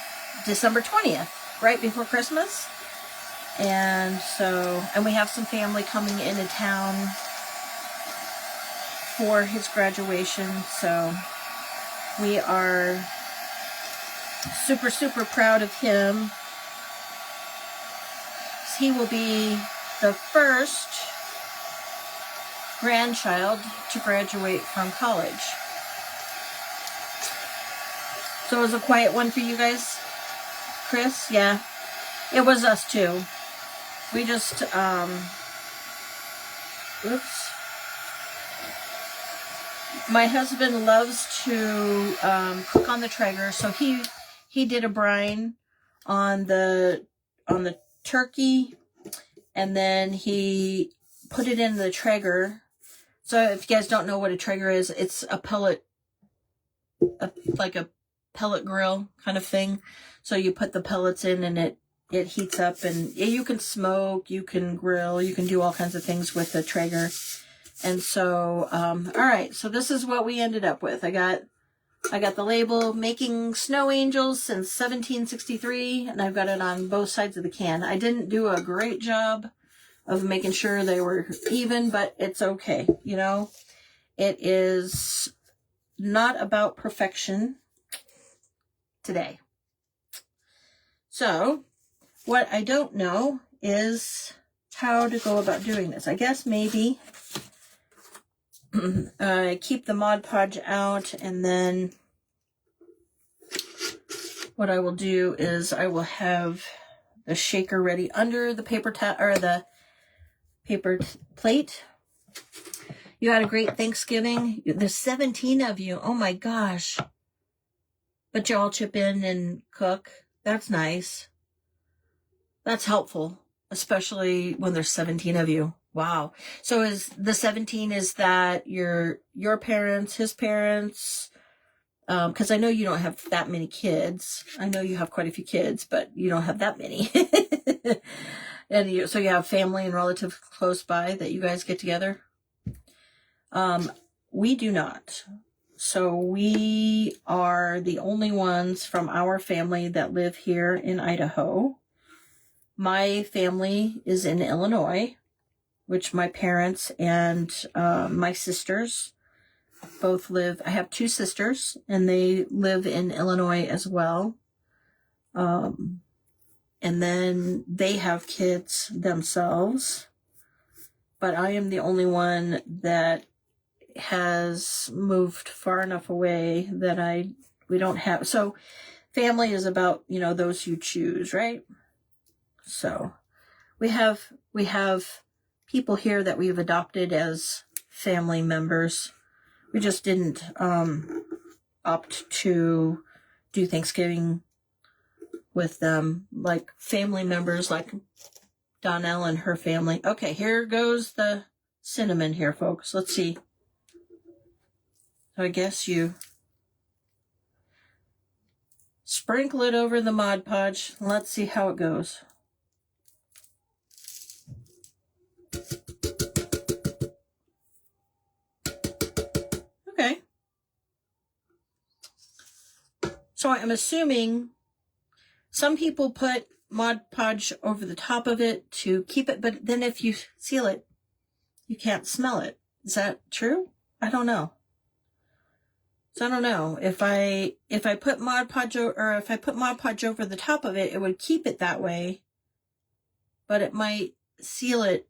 December 20th, right before Christmas. And we have some family coming into town for his graduation, so we are super, super proud of him. He will be the first grandchild to graduate from college. So it was a quiet one for you guys, Chris? Yeah, it was us too. We just, oops. My husband loves to cook on the Traeger, so he did a brine on the turkey, and then he put it in the Traeger. So if you guys don't know what a Traeger is, it's a pellet, like a pellet grill kind of thing. So you put the pellets in and it heats up, and you can smoke, you can grill, you can do all kinds of things with the Traeger. And so, all right, so this is what we ended up with. I got the label Making Snow Angels since 1763, and I've got it on both sides of the can. I didn't do a great job of making sure they were even, but it's okay. You know, it is not about perfection today. So what I don't know is how to go about doing this. I guess maybe I keep the Mod Podge out, and then what I will do is I will have the shaker ready under the paper plate. You had a great Thanksgiving. There's 17 of you. Oh my gosh. But you all chip in and cook. That's nice. That's helpful, especially when there's 17 of you. Wow. So is the 17, is that your parents, his parents, Because I know you don't have that many kids. I know you have quite a few kids, but you don't have that many. And so you have family and relatives close by that you guys get together? We do not. So we are the only ones from our family that live here in Idaho. My family is in Illinois, which my parents and my sisters both live. I have two sisters, and they live in Illinois as well. And then they have kids themselves. But I am the only one that has moved far enough away that we don't have. So family is about, those you choose, right? So we have people here that we've adopted as family members. We just didn't opt to do Thanksgiving with them, like family members like Donnell and her family. Okay, here goes the cinnamon here, folks. Let's see. So I guess you sprinkle it over the Mod Podge. Let's see how it goes. Okay. So I'm assuming some people put Mod Podge over the top of it to keep it, but then if you seal it, you can't smell it. Is that true? I don't know. So I don't know if I put Mod Podge over the top of it, it would keep it that way, but it might seal it.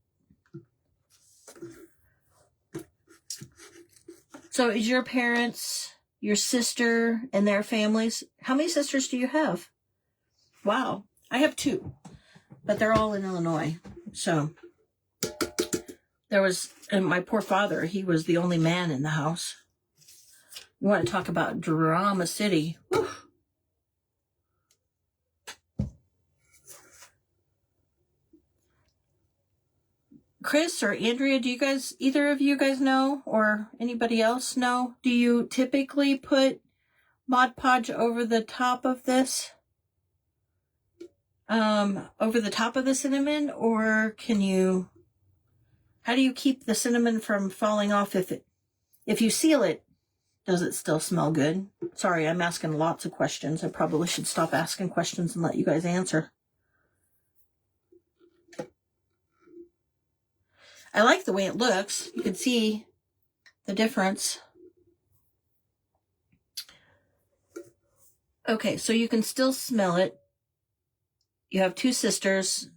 So is your parents, your sister, and their families? How many sisters do you have? Wow, I have two, but they're all in Illinois. So and my poor father, he was the only man in the house. You want to talk about drama city. Whew. Chris or Andrea, do either of you guys know, or anybody else know? Do you typically put Mod Podge over the top of this? Over the top of the cinnamon, or how do you keep the cinnamon from falling off if you seal it? Does it still smell good? Sorry, I'm asking lots of questions. I probably should stop asking questions and let you guys answer. I like the way it looks. You can see the difference. Okay, so you can still smell it. You have two sisters.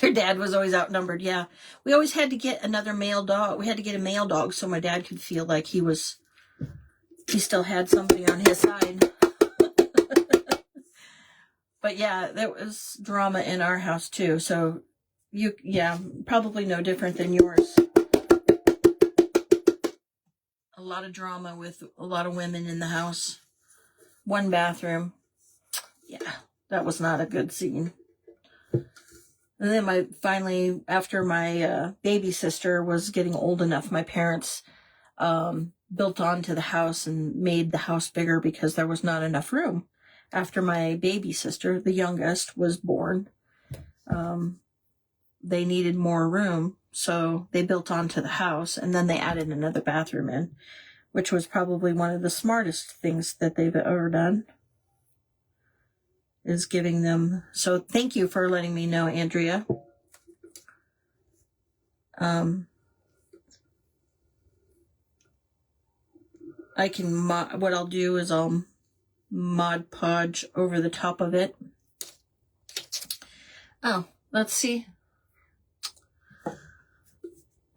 Your dad was always outnumbered. Yeah. We always had to get another male dog. We had to get a male dog so my dad could feel like he still had somebody on his side. But yeah, there was drama in our house too. So probably no different than yours. A lot of drama with a lot of women in the house. One bathroom. Yeah, that was not a good scene. And then finally, after my baby sister was getting old enough, my parents built onto the house and made the house bigger because there was not enough room. After my baby sister, the youngest, was born, they needed more room, so they built onto the house, and then they added another bathroom in, which was probably one of the smartest things that they've ever done. Is giving them. So thank you for letting me know, Andrea. What I'll do is I'll Mod Podge over the top of it. Oh, let's see.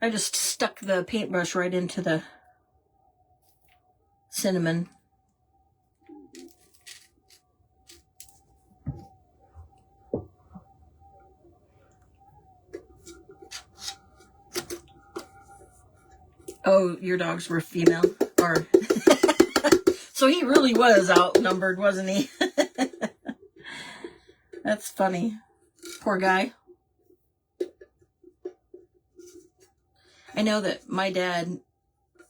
I just stuck the paintbrush right into the cinnamon. Oh, your dogs were female? Or so he really was outnumbered, wasn't he? That's funny. Poor guy. I know that my dad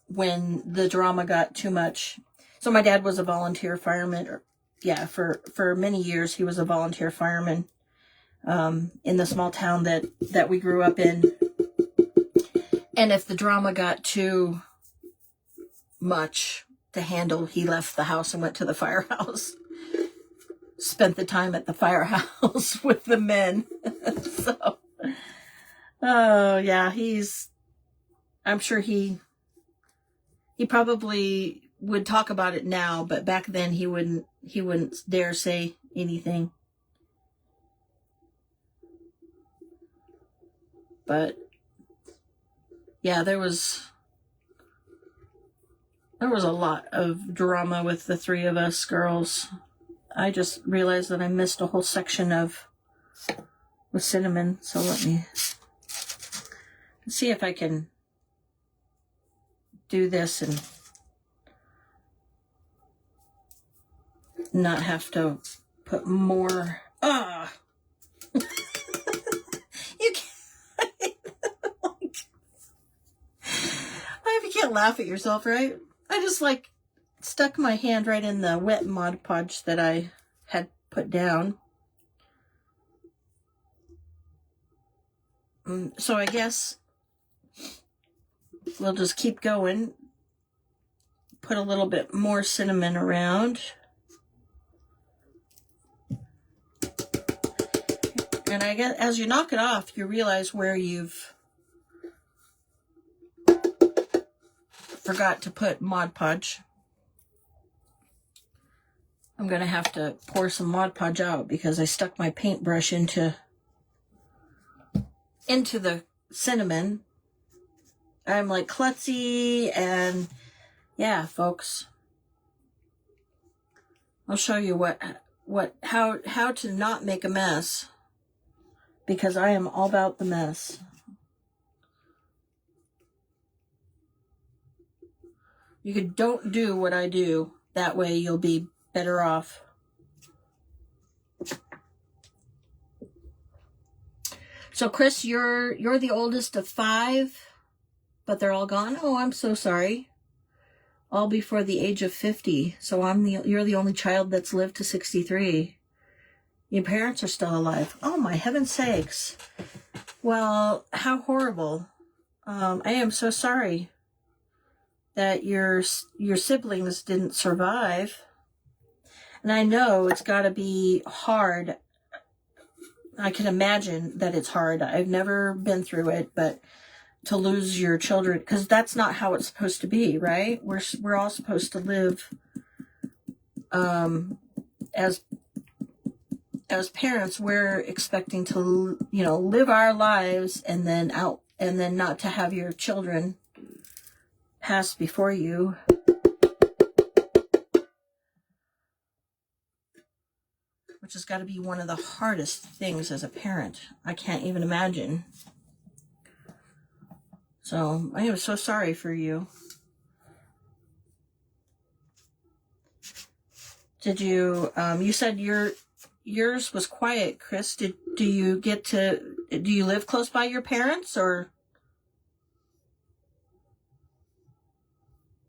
when the drama got too much. So my dad was a volunteer fireman, for many years he was a volunteer fireman in the small town that we grew up in. And if the drama got too much to handle, he left the house and went to the firehouse. Spent the time at the firehouse with the men. So, oh yeah, I'm sure he probably would talk about it now, but back then he wouldn't dare say anything. But yeah, there was a lot of drama with the three of us girls. I just realized that I missed a whole section with Cinnamon, so let me see if I can do this and not have to put more. You can't. You can't laugh at yourself, right? I just stuck my hand right in the wet Mod Podge that I had put down. So I guess we'll just keep going. Put a little bit more cinnamon around. And I guess as you knock it off, you realize where you've forgot to put Mod Podge. I'm going to have to pour some Mod Podge out because I stuck my paintbrush into the cinnamon. I'm like klutzy, and yeah, folks. I'll show you how to not make a mess, because I am all about the mess. Don't do what I do. That way you'll be better off. So Chris, you're the oldest of 5, but they're all gone. Oh, I'm so sorry. All before the age of 50. So you're the only child that's lived to 63. Your parents are still alive. Oh my heaven's sakes. Well, how horrible. I am so sorry that your siblings didn't survive. And I know it's got to be hard. I can imagine that it's hard. I've never been through it, but to lose your children, because that's not how it's supposed to be, right? We're all supposed to live as parents. We're expecting to live our lives and then not to have your children pass before you. Which has got to be one of the hardest things as a parent. I can't even imagine. So I am so sorry for you. Did you, you said yours was quiet, Chris. Do you live close by your parents, or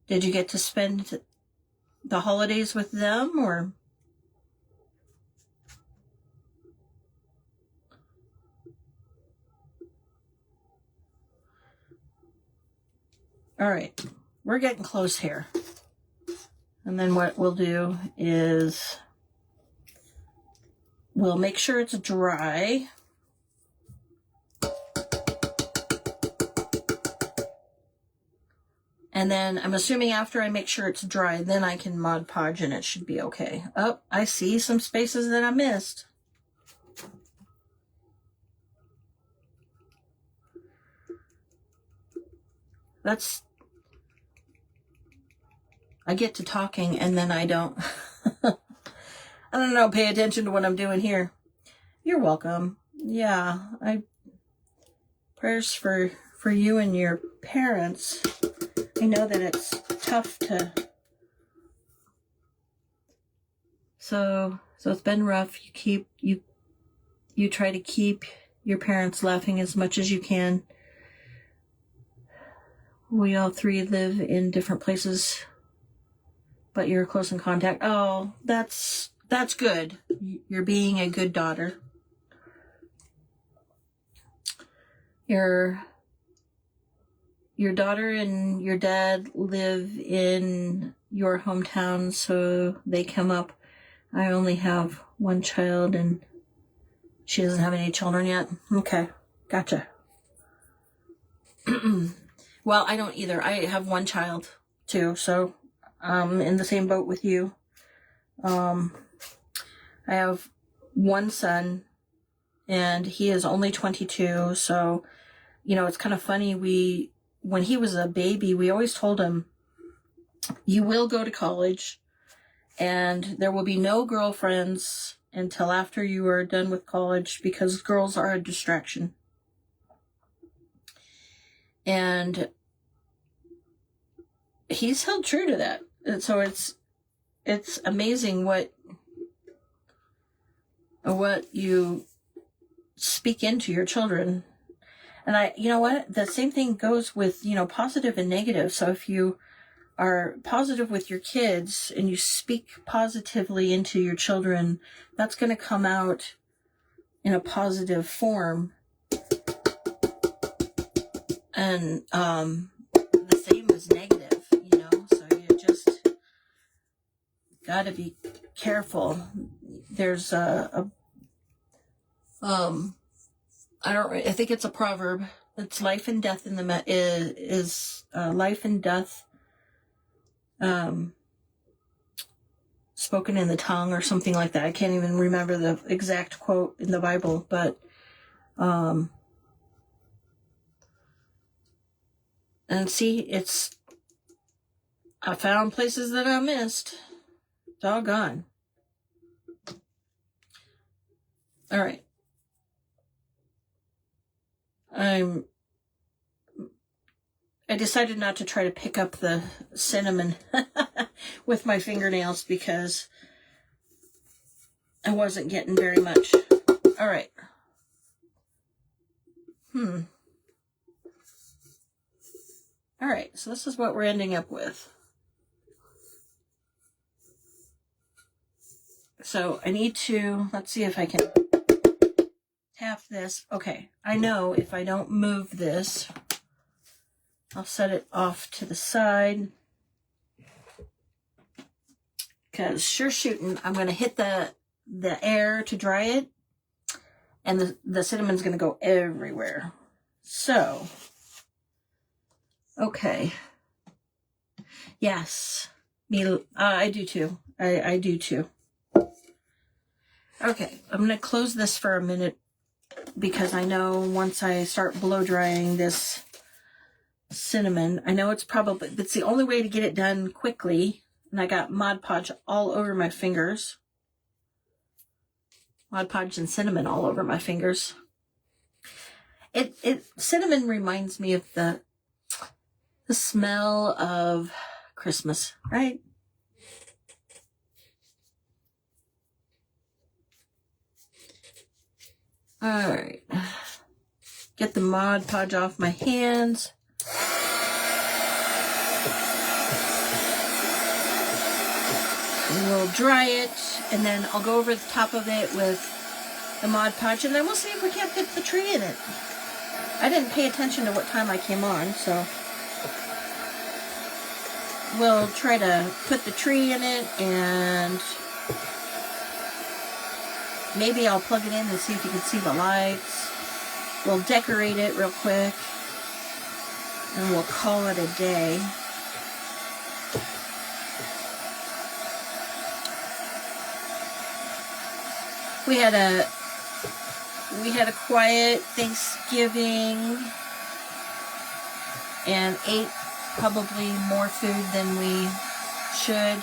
did you get to spend the holidays with them, or? All right, we're getting close here. And then what we'll do is we'll make sure it's dry. And then I'm assuming after I make sure it's dry, then I can Mod Podge and it should be okay. Oh, I see some spaces that I missed. I get to talking and then I don't. I don't know, pay attention to what I'm doing here. You're welcome. Yeah, prayers for you and your parents. I know that it's tough to. So it's been rough. You try to keep your parents laughing as much as you can. We all three live in different places, but you're close in contact. Oh, that's good. You're being a good daughter. Your daughter and your dad live in your hometown, so they come up. I only have one child, and she doesn't have any children yet. Okay, gotcha. Well, I don't either. I have one child, too, so I'm in the same boat with you. I have one son, and he is only 22, so, it's kind of funny. When he was a baby, we always told him, you will go to college, and there will be no girlfriends until after you are done with college, because girls are a distraction. And he's held true to that. And so it's amazing what you speak into your children. And you know what? The same thing goes with, positive and negative. So if you are positive with your kids and you speak positively into your children, that's going to come out in a positive form. And the same as negative, so you just gotta be careful. There's I think it's a proverb. It's life and death in the is life and death spoken in the tongue, or something like that. I can't even remember the exact quote in the Bible, but and see, I found places that I missed. Doggone. All right. I decided not to try to pick up the cinnamon with my fingernails because I wasn't getting very much. All right. All right, so this is what we're ending up with. So I need to, let's see if I can tap this. Okay, I know if I don't move this, I'll set it off to the side. Because sure shooting, I'm going to hit the air to dry it, and the cinnamon's going to go everywhere. So, okay. Yes. I do too. I do too. Okay, I'm going to close this for a minute because I know once I start blow drying this cinnamon, I know it's the only way to get it done quickly, and I got Mod Podge all over my fingers. Mod Podge and cinnamon all over my fingers. Cinnamon reminds me of the smell of Christmas, right? All right. Get the Mod Podge off my hands. We'll dry it, and then I'll go over the top of it with the Mod Podge, and then we'll see if we can't fit the tree in it. I didn't pay attention to what time I came on, so we'll try to put the tree in it, and maybe I'll plug it in and see if you can see the lights. We'll decorate it real quick, and we'll call it a day. We had a quiet Thanksgiving and ate probably more food than we should.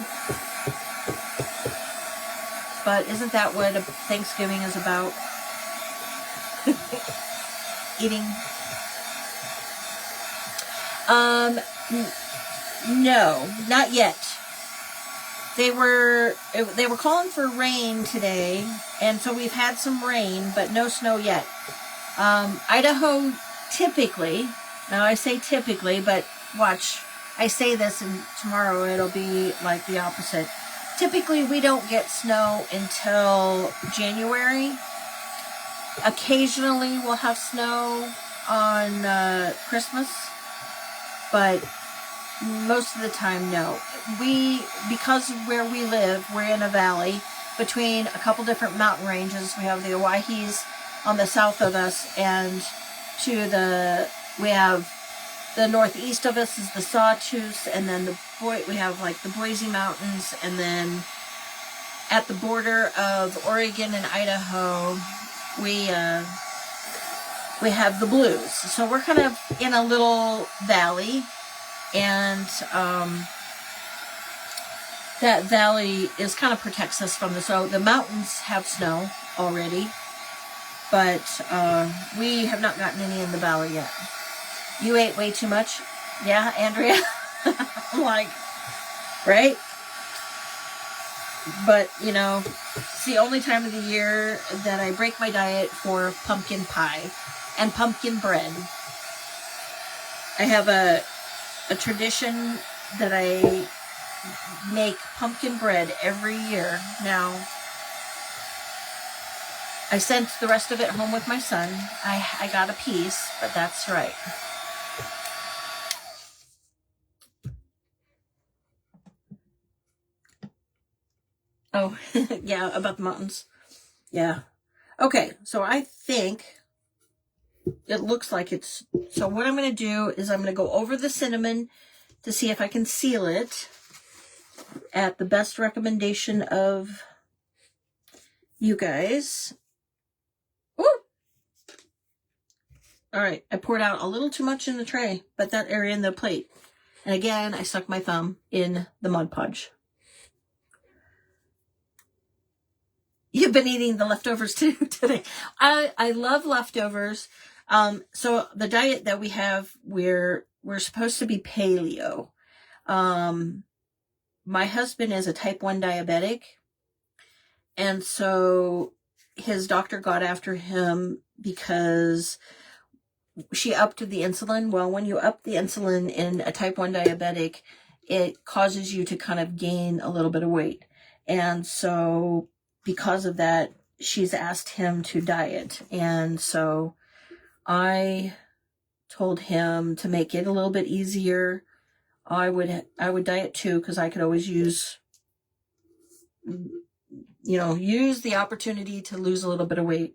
But isn't that what Thanksgiving is about? Eating. No, not yet. They were calling for rain today, and so we've had some rain, but no snow yet. Idaho typically, now I say typically, but watch. I say this, and tomorrow it'll be like the opposite. Typically, we don't get snow until January. Occasionally, we'll have snow on Christmas, but most of the time, no. Because where we live, we're in a valley between a couple different mountain ranges. We have the Owyhees on the south of us, and we have the northeast of us is the Sawtooths, and then we have like the Boise Mountains, and then at the border of Oregon and Idaho, we have the Blues. So we're kind of in a little valley, and that valley kind of protects us from the mountains have snow already, but we have not gotten any in the valley yet. You ate way too much? Yeah, Andrea? I'm like, right? But, you know, it's the only time of the year that I break my diet for pumpkin pie and pumpkin bread. I have a tradition that I make pumpkin bread every year. Now, I sent the rest of it home with my son. I got a piece, but that's right. Oh, yeah, about the mountains. Yeah. Okay, so I think it looks like it's... So what I'm going to do is I'm going to go over the cinnamon to see if I can seal it at the best recommendation of you guys. Ooh! All right, I poured out a little too much in the tray, but that area in the plate. And again, I stuck my thumb in the Mod Podge. You've been eating the leftovers too today. I love leftovers. So the diet that we have, we're supposed to be paleo. My husband is a type 1 diabetic, and so his doctor got after him because she upped the insulin. Well, when you up the insulin in a type 1 diabetic, it causes you to kind of gain a little bit of weight. And so because of that, she's asked him to diet. And so I told him to make it a little bit easier. I would diet too, because I could always use the opportunity to lose a little bit of weight.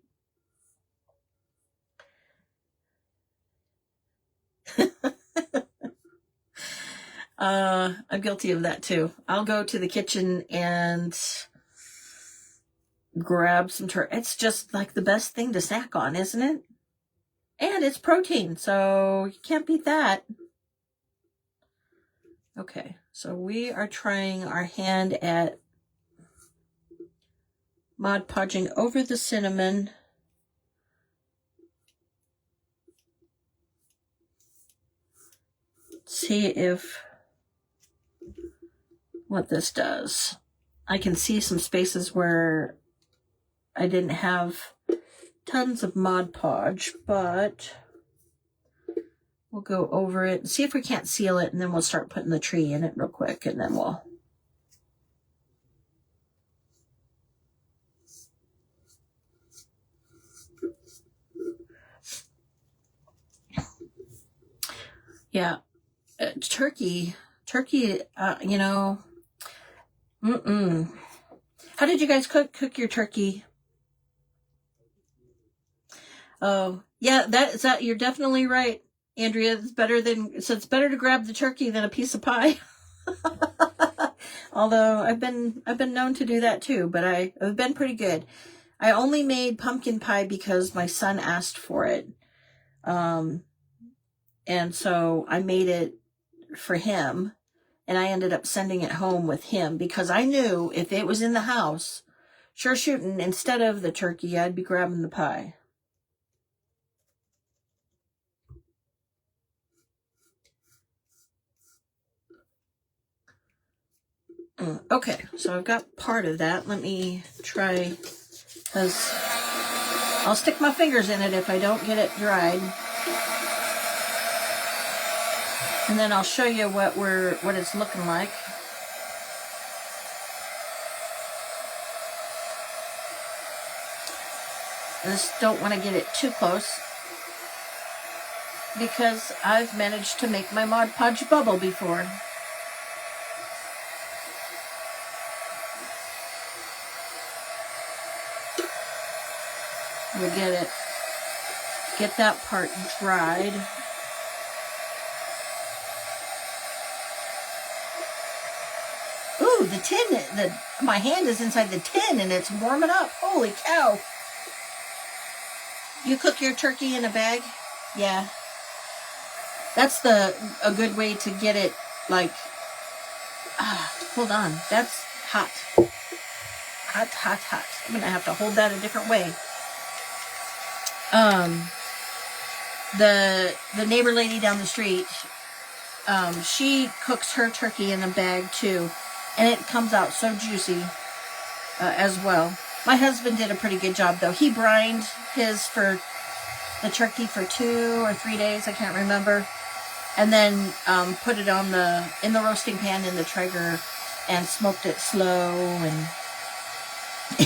I'm guilty of that too. I'll go to the kitchen and grab some turkey. It's just like the best thing to snack on, isn't it? And it's protein, so you can't beat that. Okay, so we are trying our hand at Mod Podging over the cinnamon. See if what this does. I can see some spaces where I didn't have tons of Mod Podge, but we'll go over it and see if we can't seal it, and then we'll start putting the tree in it real quick, and then we'll... Yeah, turkey, you know, How did you guys cook your turkey? Oh, yeah, you're definitely right, Andrea. It's better to grab the turkey than a piece of pie. Although I've been known to do that too, but I've been pretty good. I only made pumpkin pie because my son asked for it. And so I made it for him, and I ended up sending it home with him because I knew if it was in the house, sure shooting, instead of the turkey, I'd be grabbing the pie. Okay, so I've got part of that. Let me try, because I'll stick my fingers in it if I don't get it dried. And then I'll show you what it's looking like. I just don't want to get it too close because I've managed to make my Mod Podge bubble before. We'll get that part dried. Ooh, the tin, my hand is inside the tin and it's warming up. Holy cow. You cook your turkey in a bag? Yeah. That's a good way to get it, like, hold on. That's hot. Hot, hot, hot. I'm going to have to hold that a different way. The neighbor lady down the street, she cooks her turkey in a bag too, and it comes out so juicy as well. My husband did a pretty good job though. He brined his for the turkey for 2 or 3 days, I can't remember, and then put it on in the roasting pan in the Traeger and smoked it slow. And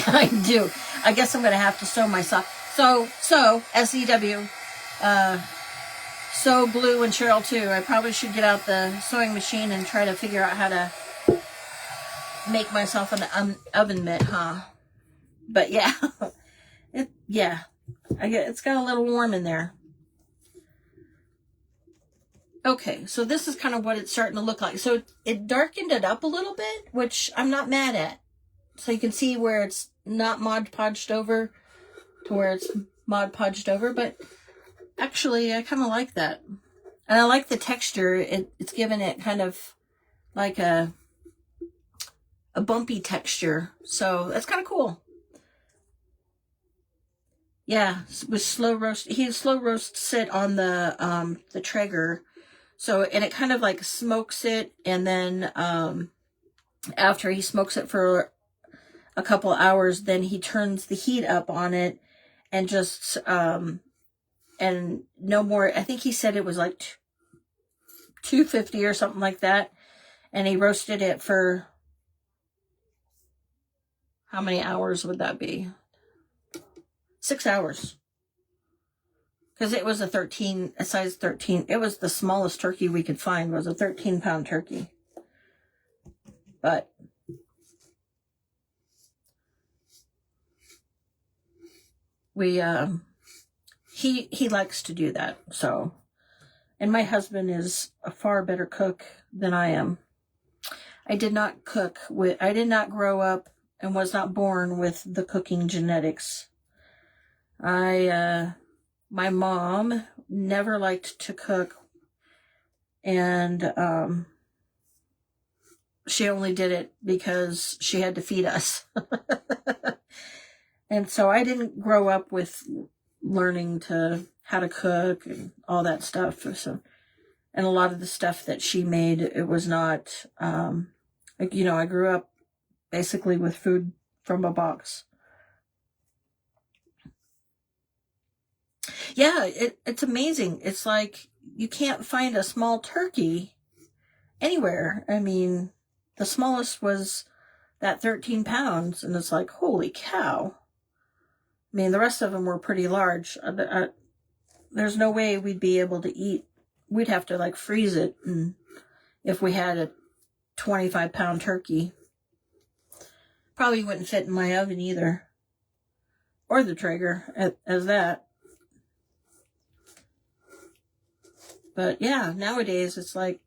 I do. I guess I'm gonna have to sew myself. So SEW. So Blue and Cheryl too. I probably should get out the sewing machine and try to figure out how to make myself an oven mitt, huh? But yeah, it's got a little warm in there. Okay, so this is kind of what it's starting to look like. So it darkened it up a little bit, which I'm not mad at. So you can see where it's not Mod Podged over to where it's Mod Podged over, but actually, I kind of like that. And I like the texture. It's given it kind of like a bumpy texture. So that's kind of cool. Yeah, with slow roast. He slow roasts it on the Traeger. So, and it kind of like smokes it. And then after he smokes it for a couple hours, then he turns the heat up on it and just and no more. I think he said it was like 250 or something like that, and he roasted it for how many hours would that be? 6 hours, because it was a size 13. It was the smallest turkey we could find, was a 13-pound turkey. But we he likes to do that. So, and my husband is a far better cook than I am. I did not grow up and was not born with the cooking genetics. My mom never liked to cook, and she only did it because she had to feed us. And so I didn't grow up with learning how to cook and all that stuff. So, and a lot of the stuff that she made, it was not, I grew up basically with food from a box. Yeah, it's amazing. It's like you can't find a small turkey anywhere. I mean, the smallest was that 13 pounds, and it's like, holy cow. I mean, the rest of them were pretty large. There's no way we'd be able to eat. We'd have to like freeze it, and if we had a 25-pound turkey, probably wouldn't fit in my oven either, or the Traeger as that. But yeah, nowadays it's like,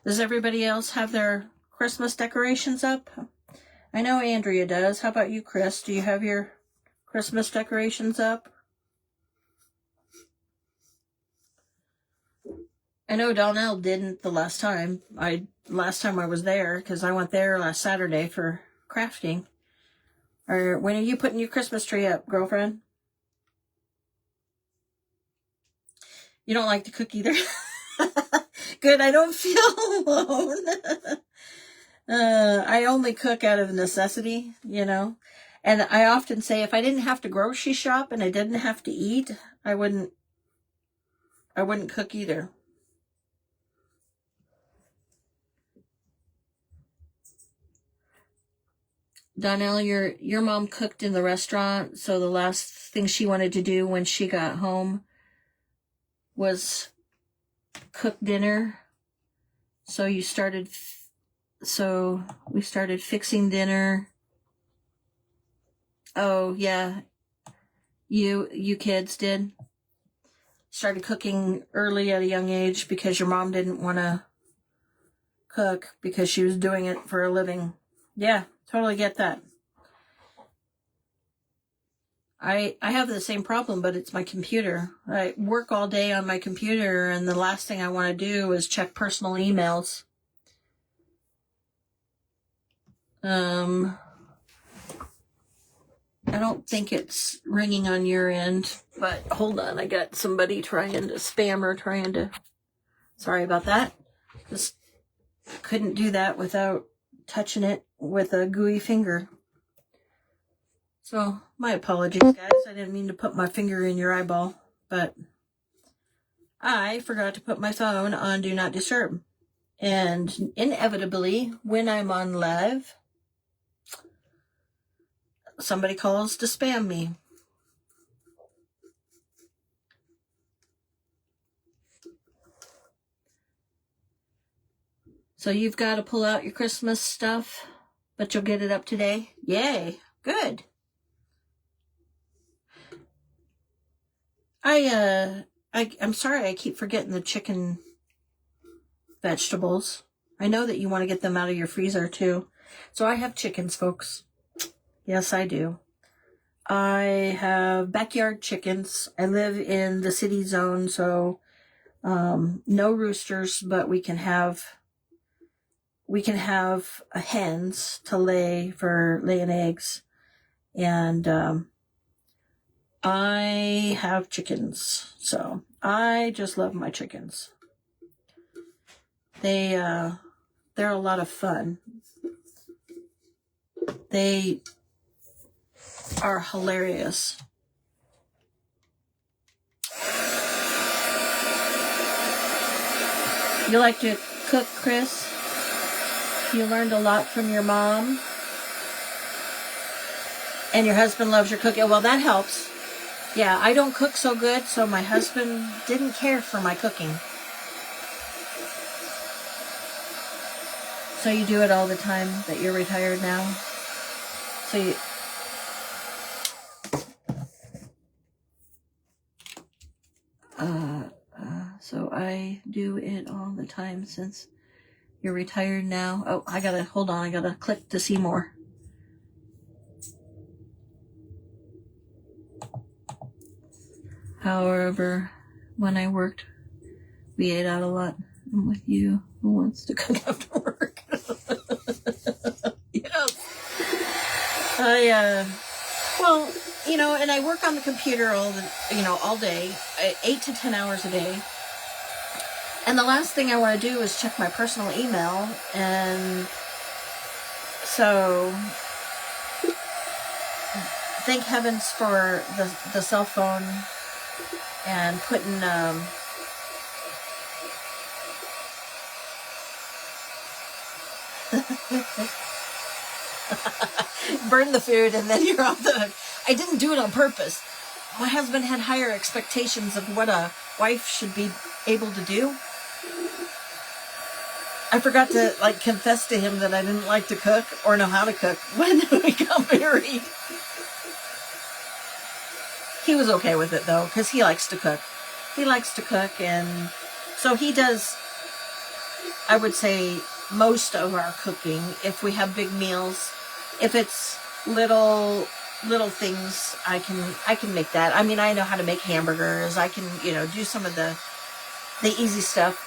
does everybody else have their Christmas decorations up? I know Andrea does. How about you, Chris? Do you have your Christmas decorations up? I know Donnell didn't the last time I was there, because I went there last Saturday for crafting. Or when are you putting your Christmas tree up, girlfriend? You don't like to cook either? Good, I don't feel alone. I only cook out of necessity, And I often say if I didn't have to grocery shop and I didn't have to eat, I wouldn't cook either. Donnell, your mom cooked in the restaurant, so the last thing she wanted to do when she got home was cook dinner. So we started fixing dinner. Oh yeah, you kids did. Started cooking early at a young age because your mom didn't want to cook because she was doing it for a living. Yeah, totally get that. I have the same problem, but it's my computer. I work all day on my computer, and the last thing I want to do is check personal emails. I don't think it's ringing on your end, but hold on. I got somebody trying to, sorry about that. Just couldn't do that without touching it with a gooey finger. So, my apologies, guys. I didn't mean to put my finger in your eyeball, but I forgot to put my phone on Do Not Disturb. And inevitably, when I'm on live, somebody calls to spam me. So you've got to pull out your Christmas stuff, but you'll get it up today? Yay, good. I'm sorry I keep forgetting the chicken vegetables. I know that you want to get them out of your freezer too. So I have chickens, folks. Yes, I do. I have backyard chickens. I live in the city zone, so no roosters, but we can have hens to lay for laying eggs. And I have chickens, so I just love my chickens. They're a lot of fun. They are hilarious. You like to cook, Chris? You learned a lot from your mom? And your husband loves your cooking? Well, that helps. Yeah, I don't cook so good, so my husband didn't care for my cooking. So you do it all the time that you're retired now? So I do it all the time since you're retired now. Oh, I gotta click to see more. However, when I worked, we ate out a lot. I'm with you. Who wants to cook after work? Yes. Well, and I work on the computer all day, 8 to 10 hours a day. And the last thing I want to do is check my personal email. And so, thank heavens for the cell phone and putting, burn the food and then you're off the hook. I didn't do it on purpose. My husband had higher expectations of what a wife should be able to do. I forgot to confess to him that I didn't like to cook or know how to cook when we got married. He was okay with it though, because he likes to cook. And so he does, I would say, most of our cooking. If we have big meals, if it's little things, I can make that. I mean, I know how to make hamburgers. I can, do some of the easy stuff.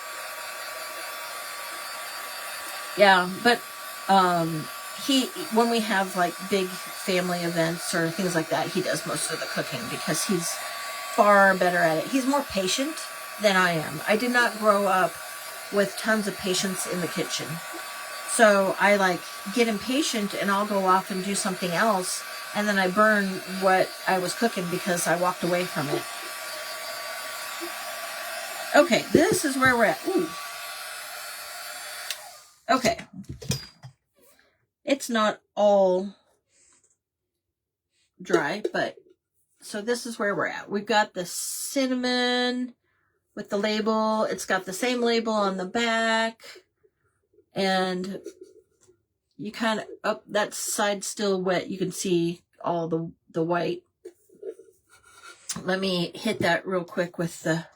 Yeah, but when we have big family events or things like that, he does most of the cooking because he's far better at it. He's more patient than I am. I did not grow up with tons of patience in the kitchen. So I get impatient and I'll go off and do something else and then I burned what I was cooking because I walked away from it. Okay, this is where we're at. Ooh. Okay. It's not all dry, but so this is where we're at. We've got the cinnamon with the label. It's got the same label on the back. And you kind of, up that side's still wet. You can see all the white. Let me hit that real quick with the,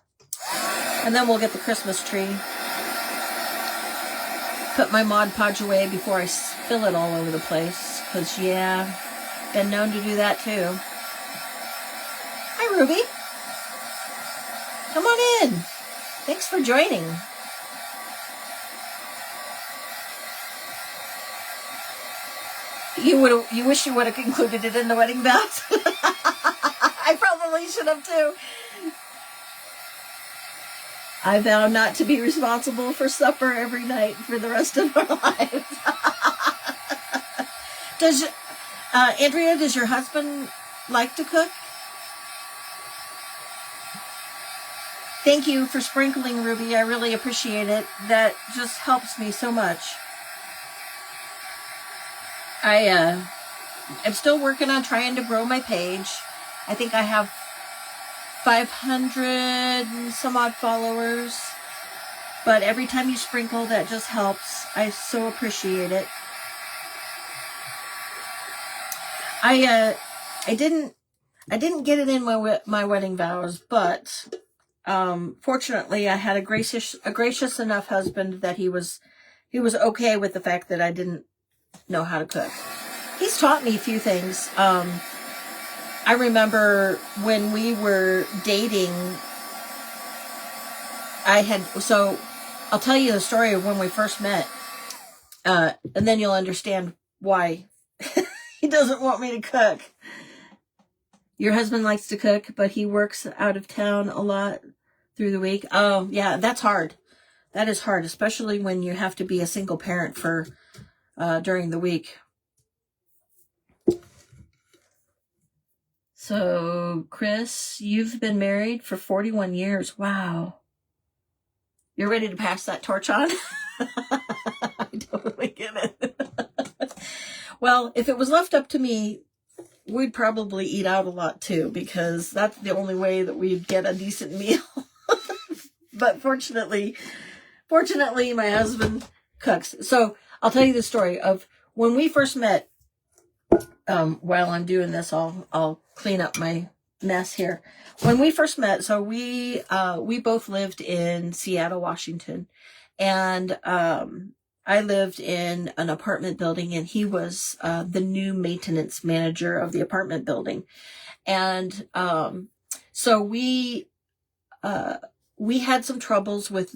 and then we'll get the Christmas tree. Put my Mod Podge away before I spill it all over the place. Because, yeah, been known to do that too. Hi, Ruby. Come on in. Thanks for joining. You wish you would have included it in the wedding vows. I probably should have too. I vow not to be responsible for supper every night for the rest of our lives. Andrea, does your husband like to cook? Thank you for sprinkling, Ruby. I really appreciate it. That just helps me so much. I'm still working on trying to grow my page. I think I have 500 and some odd followers. But every time you sprinkle, that just helps. I so appreciate it. I didn't get it in my wedding vows, but fortunately I had a gracious enough husband that he was okay with the fact that I didn't know how to cook. He's taught me a few things. I remember when we were dating, so I'll tell you the story of when we first met, and then you'll understand why he doesn't want me to cook. Your husband likes to cook, but he works out of town a lot through the week. Oh, yeah, that's hard. That is hard, especially when you have to be a single parent for during the week. So, Chris, you've been married for 41 years. Wow. You're ready to pass that torch on? I totally get it. Well, if it was left up to me, we'd probably eat out a lot too, because that's the only way that we'd get a decent meal. But fortunately, my husband cooks. So I'll tell you the story of when we first met. While I'm doing this, I'll clean up my mess here. When we first met, so we both lived in Seattle, Washington, and I lived in an apartment building, and he was the new maintenance manager of the apartment building, and so we had some troubles with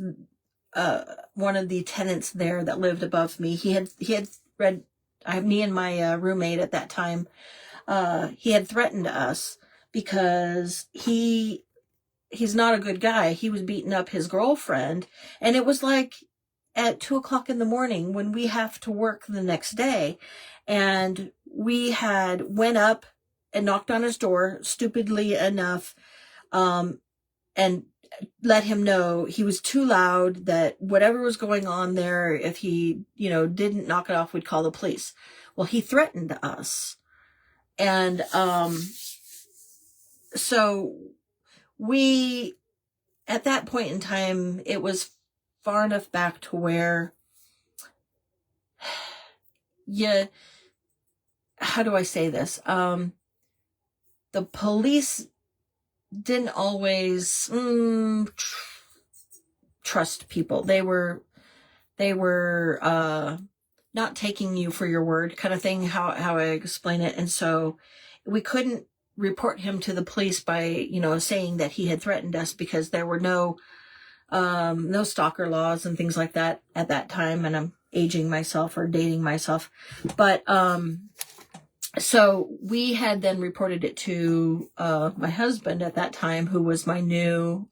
one of the tenants there that lived above me. He had read. Me and my roommate at that time, he had threatened us because he's not a good guy. He was beating up his girlfriend, and it was like at 2:00 in the morning when we have to work the next day, and we had went up and knocked on his door, stupidly enough, and let him know he was too loud, that whatever was going on there, if he, didn't knock it off, we'd call the police. Well, he threatened us. And, so we, at that point in time, it was far enough back to where how do I say this? The police didn't always trust people. They were not taking you for your word, kind of thing, how I explain it. And so we couldn't report him to the police by, saying that he had threatened us, because there were no stalker laws and things like that at that time. And I'm aging myself or dating myself. But, so we had then reported it to my husband at that time, who was my new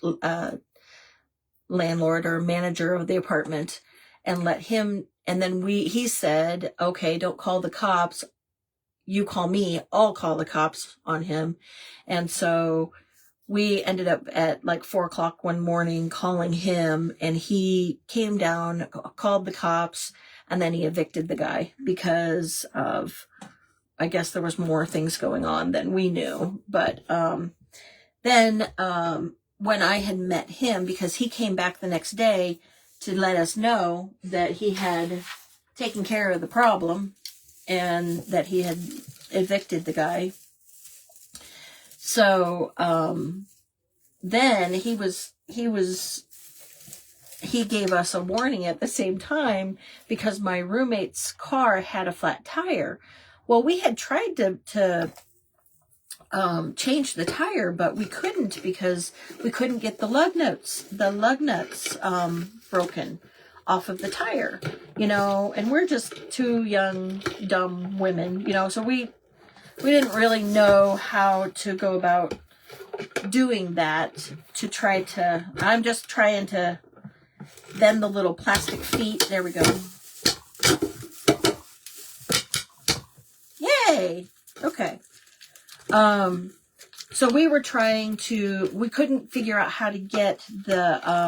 landlord or manager of the apartment, and let him. And then he said, "Okay, don't call the cops. you call me, I'll call the cops on him. And so we ended up at like 4 o'clock one morning calling him, and he came down, called the cops, and then he evicted the guy because of, I guess there was more things going on than we knew. But then when I had met him, because he came back the next day to let us know that he had taken care of the problem and that he had evicted the guy. So then he gave us a warning at the same time because my roommate's car had a flat tire. Well, we had tried to change the tire, but we couldn't because we couldn't get the lug nuts broken off of the tire, and we're just two young, dumb women, so we didn't really know how to go about doing that I'm just trying to bend the little plastic feet. There we go. Yay. Okay. So we were we couldn't figure out how to get the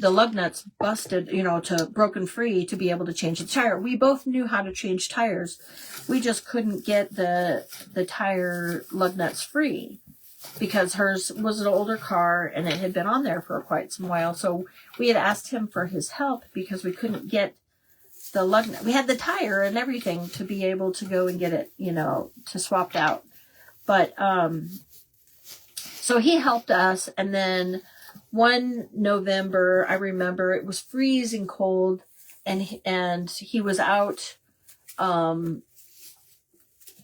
lug nuts busted, to broken free to be able to change the tire. We both knew how to change tires. We just couldn't get the tire lug nuts free because hers was an older car and it had been on there for quite some while. So we had asked him for his help because we couldn't get the lug nut. We had the tire and everything to be able to go and get it, to swapped out. But, so he helped us. And then one November, I remember it was freezing cold and he was out,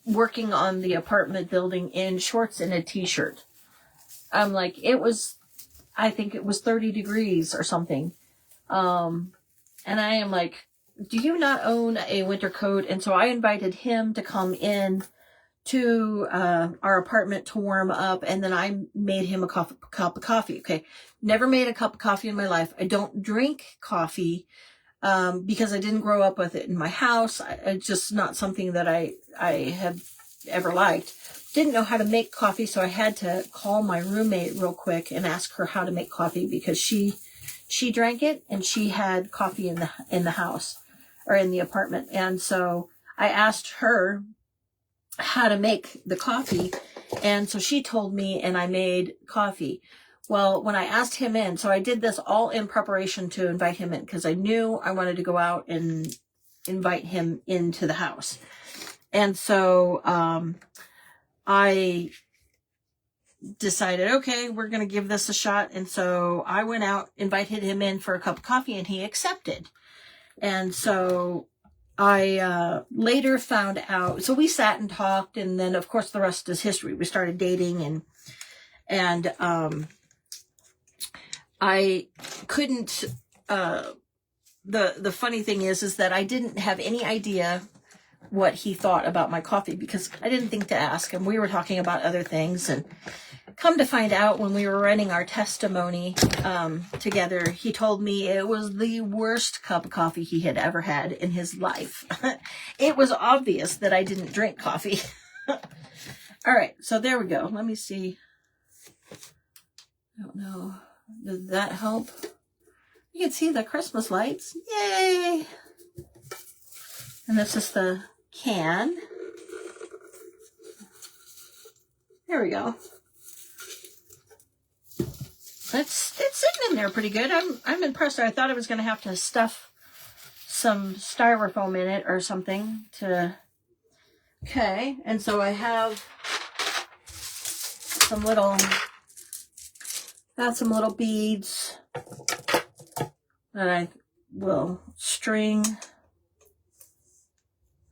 working on the apartment building in shorts and a t-shirt. I'm like, I think it was 30 degrees or something. And I am like, do you not own a winter coat? And so I invited him to come in to our apartment to warm up, and then I made him a cup of coffee. Okay, never made a cup of coffee in my life. I don't drink coffee because I didn't grow up with it in my house. It's just not something that I have ever liked. Didn't know how to make coffee, so I had to call my roommate real quick and ask her how to make coffee because she drank it and she had coffee in the house or in the apartment. And so I asked her how to make the coffee. And so she told me and I made coffee. Well, when I asked him in, so I did this all in preparation to invite him in because I knew I wanted to go out and invite him into the house. And so I decided, okay, we're going to give this a shot. And so I went out, invited him in for a cup of coffee, and he accepted. And so I later found out, so we sat and talked, and then of course the rest is history. We started dating, and I couldn't, the funny thing is that I didn't have any idea what he thought about my coffee because I didn't think to ask him. We were talking about other things, and come to find out when we were writing our testimony together, he told me it was the worst cup of coffee he had ever had in his life. It was obvious that I didn't drink coffee. All right, so there we go. Let me see. I don't know. Did that help? You can see the Christmas lights. Yay! And this is the can. There we go. It's sitting in there pretty good. I'm impressed. I thought I was going to have to stuff some styrofoam in it or something to. Okay, and so I have some little beads that I will string.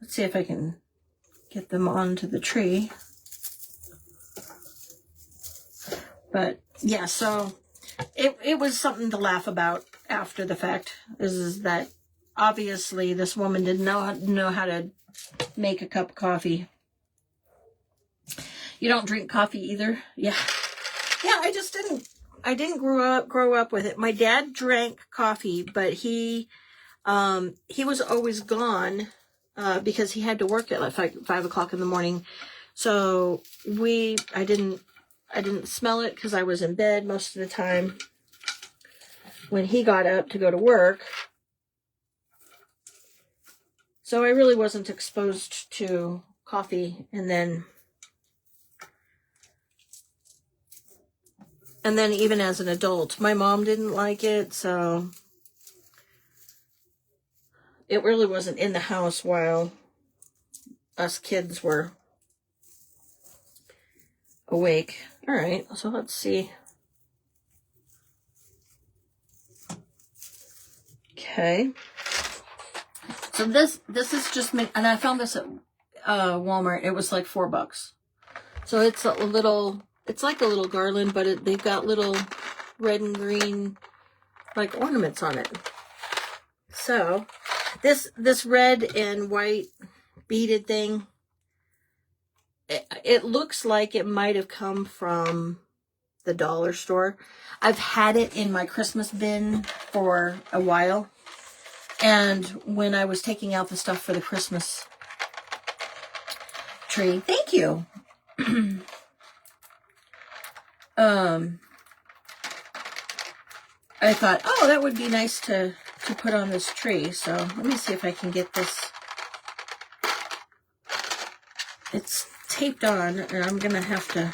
Let's see if I can get them onto the tree. But yeah, so it was something to laugh about after the fact. Is that obviously this woman didn't know how to make a cup of coffee. You don't drink coffee either? Yeah, I just didn't. I didn't grow up with it. My dad drank coffee, but he was always gone because he had to work at like 5 o'clock in the morning. So I didn't smell it because I was in bed most of the time when he got up to go to work. So I really wasn't exposed to coffee. And then even as an adult, my mom didn't like it, so it really wasn't in the house while us kids were awake. All right, so let's see. Okay. So this is just me, and I found this at Walmart. It was like $4. So it's a little, it's like a little garland, but they've got little red and green like ornaments on it. So this red and white beaded thing, it looks like it might have come from the dollar store. I've had it in my Christmas bin for a while. And when I was taking out the stuff for the Christmas tree, thank you. I thought, oh, that would be nice to put on this tree. So let me see if I can get this. It's taped on, and I'm going to have to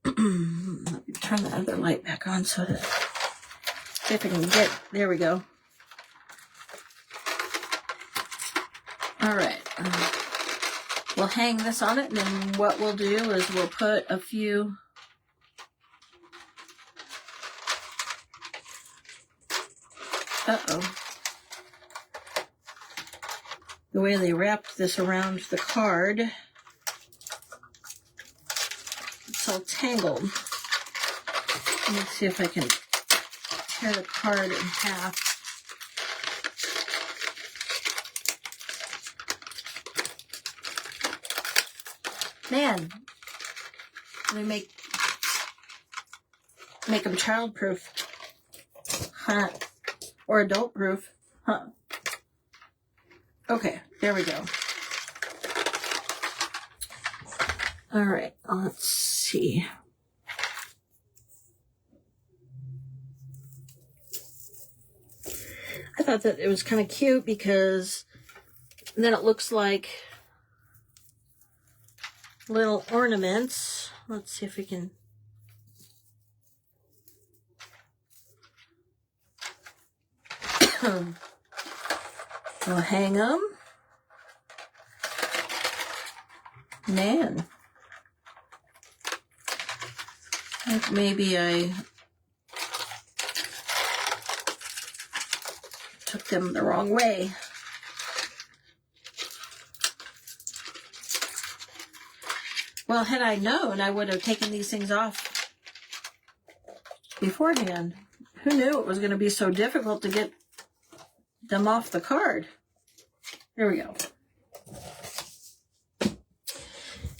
let me turn the other light back on so that, see if I can get, there we go. All right. We'll hang this on it, and then what we'll do is we'll put a few the way they wrapped this around the card, it's all tangled. Let me see if I can tear the card in half. Man, they make them child-proof, huh? Or adult-proof, huh? Okay, there we go. All right, let's see. I thought that it was kind of cute because then it looks like little ornaments. Let's see if we can. We'll hang them. Man. I think maybe I took them the wrong way. Well, had I known, I would have taken these things off beforehand. Who knew it was going to be so difficult to get them off the card? There we go.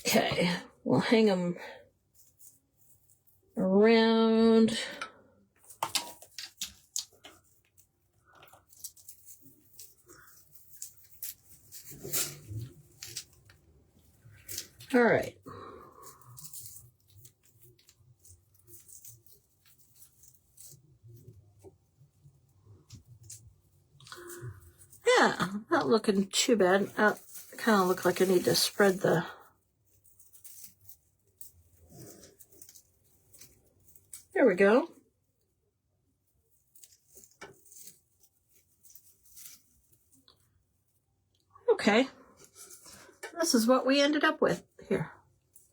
Okay, we'll hang them around. All right. Yeah, not looking too bad. I kind of look like I need to spread the... There we go. Okay. This is what we ended up with here.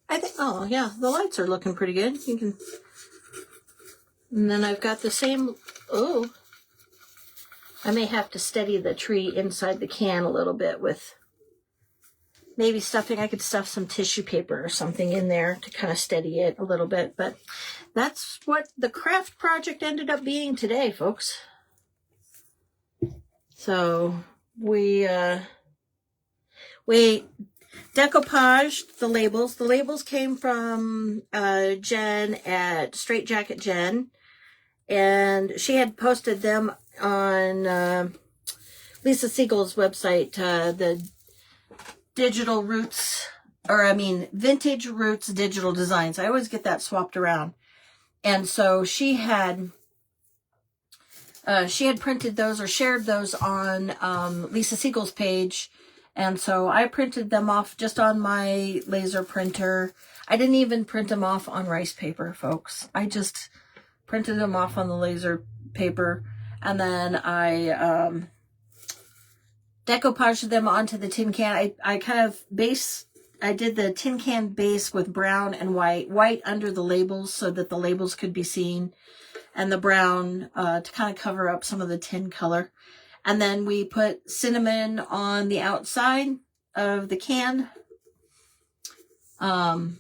I think, oh yeah, the lights are looking pretty good. You can, and then I've got the same, oh, I may have to steady the tree inside the can a little bit with maybe stuffing. I could stuff some tissue paper or something in there to kind of steady it a little bit, but that's what the craft project ended up being today, folks. So we decoupaged the labels. The labels came from Jen at Straight Jacket Jen, and she had posted them on Lisa Siegel's website, the Digital Roots, Vintage Roots Digital Designs. I always get that swapped around. And so she had printed those or shared those on Lisa Siegel's page. And so I printed them off just on my laser printer. I didn't even print them off on rice paper, folks. I just printed them off on the laser paper. And then I decoupaged them onto the tin can. I did the tin can base with brown and white under the labels so that the labels could be seen, and the brown to kind of cover up some of the tin color. And then we put cinnamon on the outside of the can to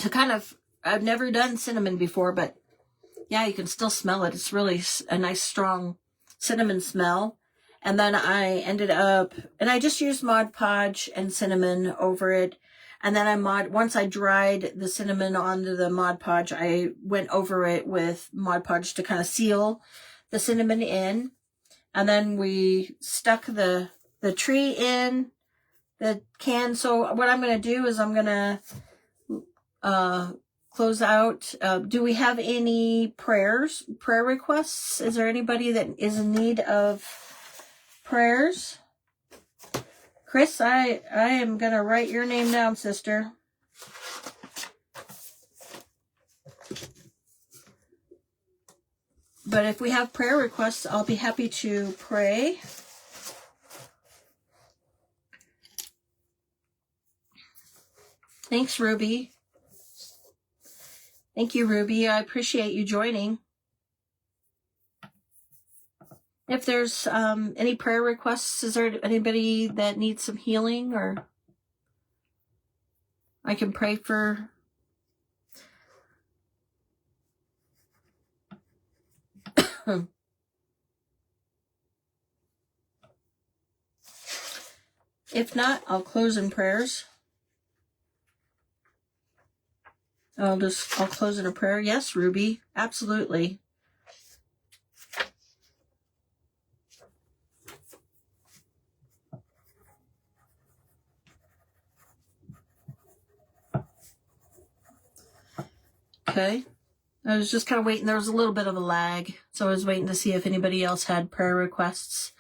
kind of, I've never done cinnamon before, but yeah, you can still smell it. It's really a nice strong cinnamon smell. And then I ended up, and I just used Mod Podge and cinnamon over it. And then once I dried the cinnamon onto the Mod Podge, I went over it with Mod Podge to kind of seal the cinnamon in. And then we stuck the tree in the can. So what I'm going to do is I'm going to close out. Do we have any prayer requests? Is there anybody that is in need of prayers? Chris, I am going to write your name down, sister. But if we have prayer requests, I'll be happy to pray. Thanks, Ruby. Thank you, Ruby. I appreciate you joining. If there's any prayer requests, is there anybody that needs some healing, or I can pray for? If not, I'll close in prayers. I'll close in a prayer. Yes, Ruby, absolutely. Okay. I was just kind of waiting. There was a little bit of a lag, so I was waiting to see if anybody else had prayer requests.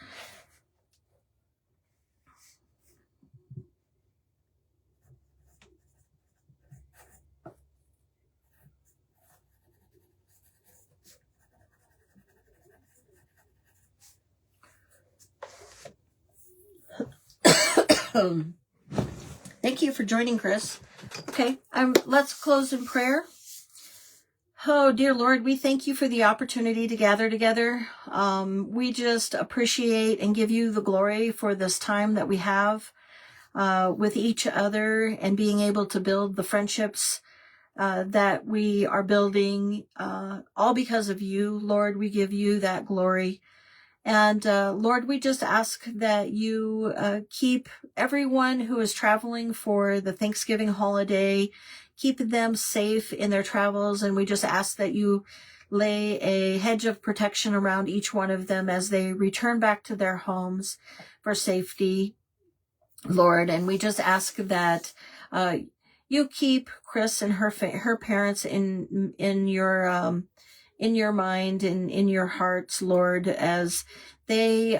Thank you for joining, Chris. Okay, let's close in prayer. Oh, dear Lord, we thank you for the opportunity to gather together. We just appreciate and give you the glory for this time that we have with each other, and being able to build the friendships that we are building, all because of you, Lord. We give you that glory. And Lord, we just ask that you keep everyone who is traveling for the Thanksgiving holiday, keep them safe in their travels. And we just ask that you lay a hedge of protection around each one of them as they return back to their homes for safety, Lord. And we just ask that you keep Chris and her parents in your mind and in your hearts, Lord, as they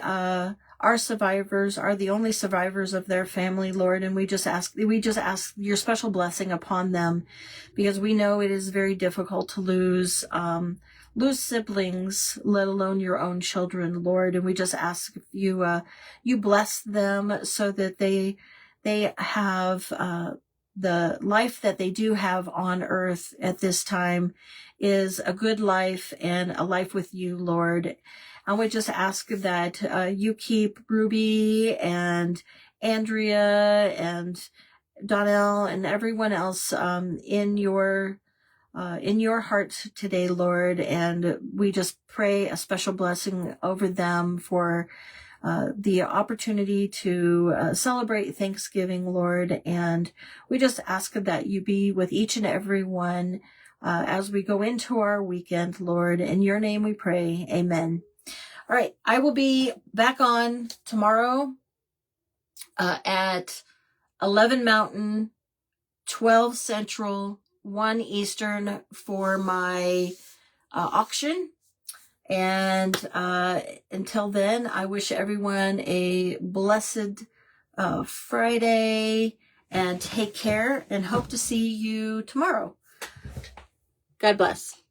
are survivors, are the only survivors of their family, Lord. And we just ask your special blessing upon them, because we know it is very difficult to lose siblings, let alone your own children, Lord. And we just ask you bless them so that they have the life that they do have on earth at this time is a good life and a life with you, Lord. And we just ask that you keep Ruby and Andrea and Donnell and everyone else in your heart today, Lord. And we just pray a special blessing over them for the opportunity to celebrate Thanksgiving, Lord. And we just ask that you be with each and every one as we go into our weekend, Lord. In your name we pray. Amen. All right. I will be back on tomorrow at 11 Mountain, 12 Central, 1 Eastern for my auction. And until then, I wish everyone a blessed Friday, and take care, and hope to see you tomorrow. God bless.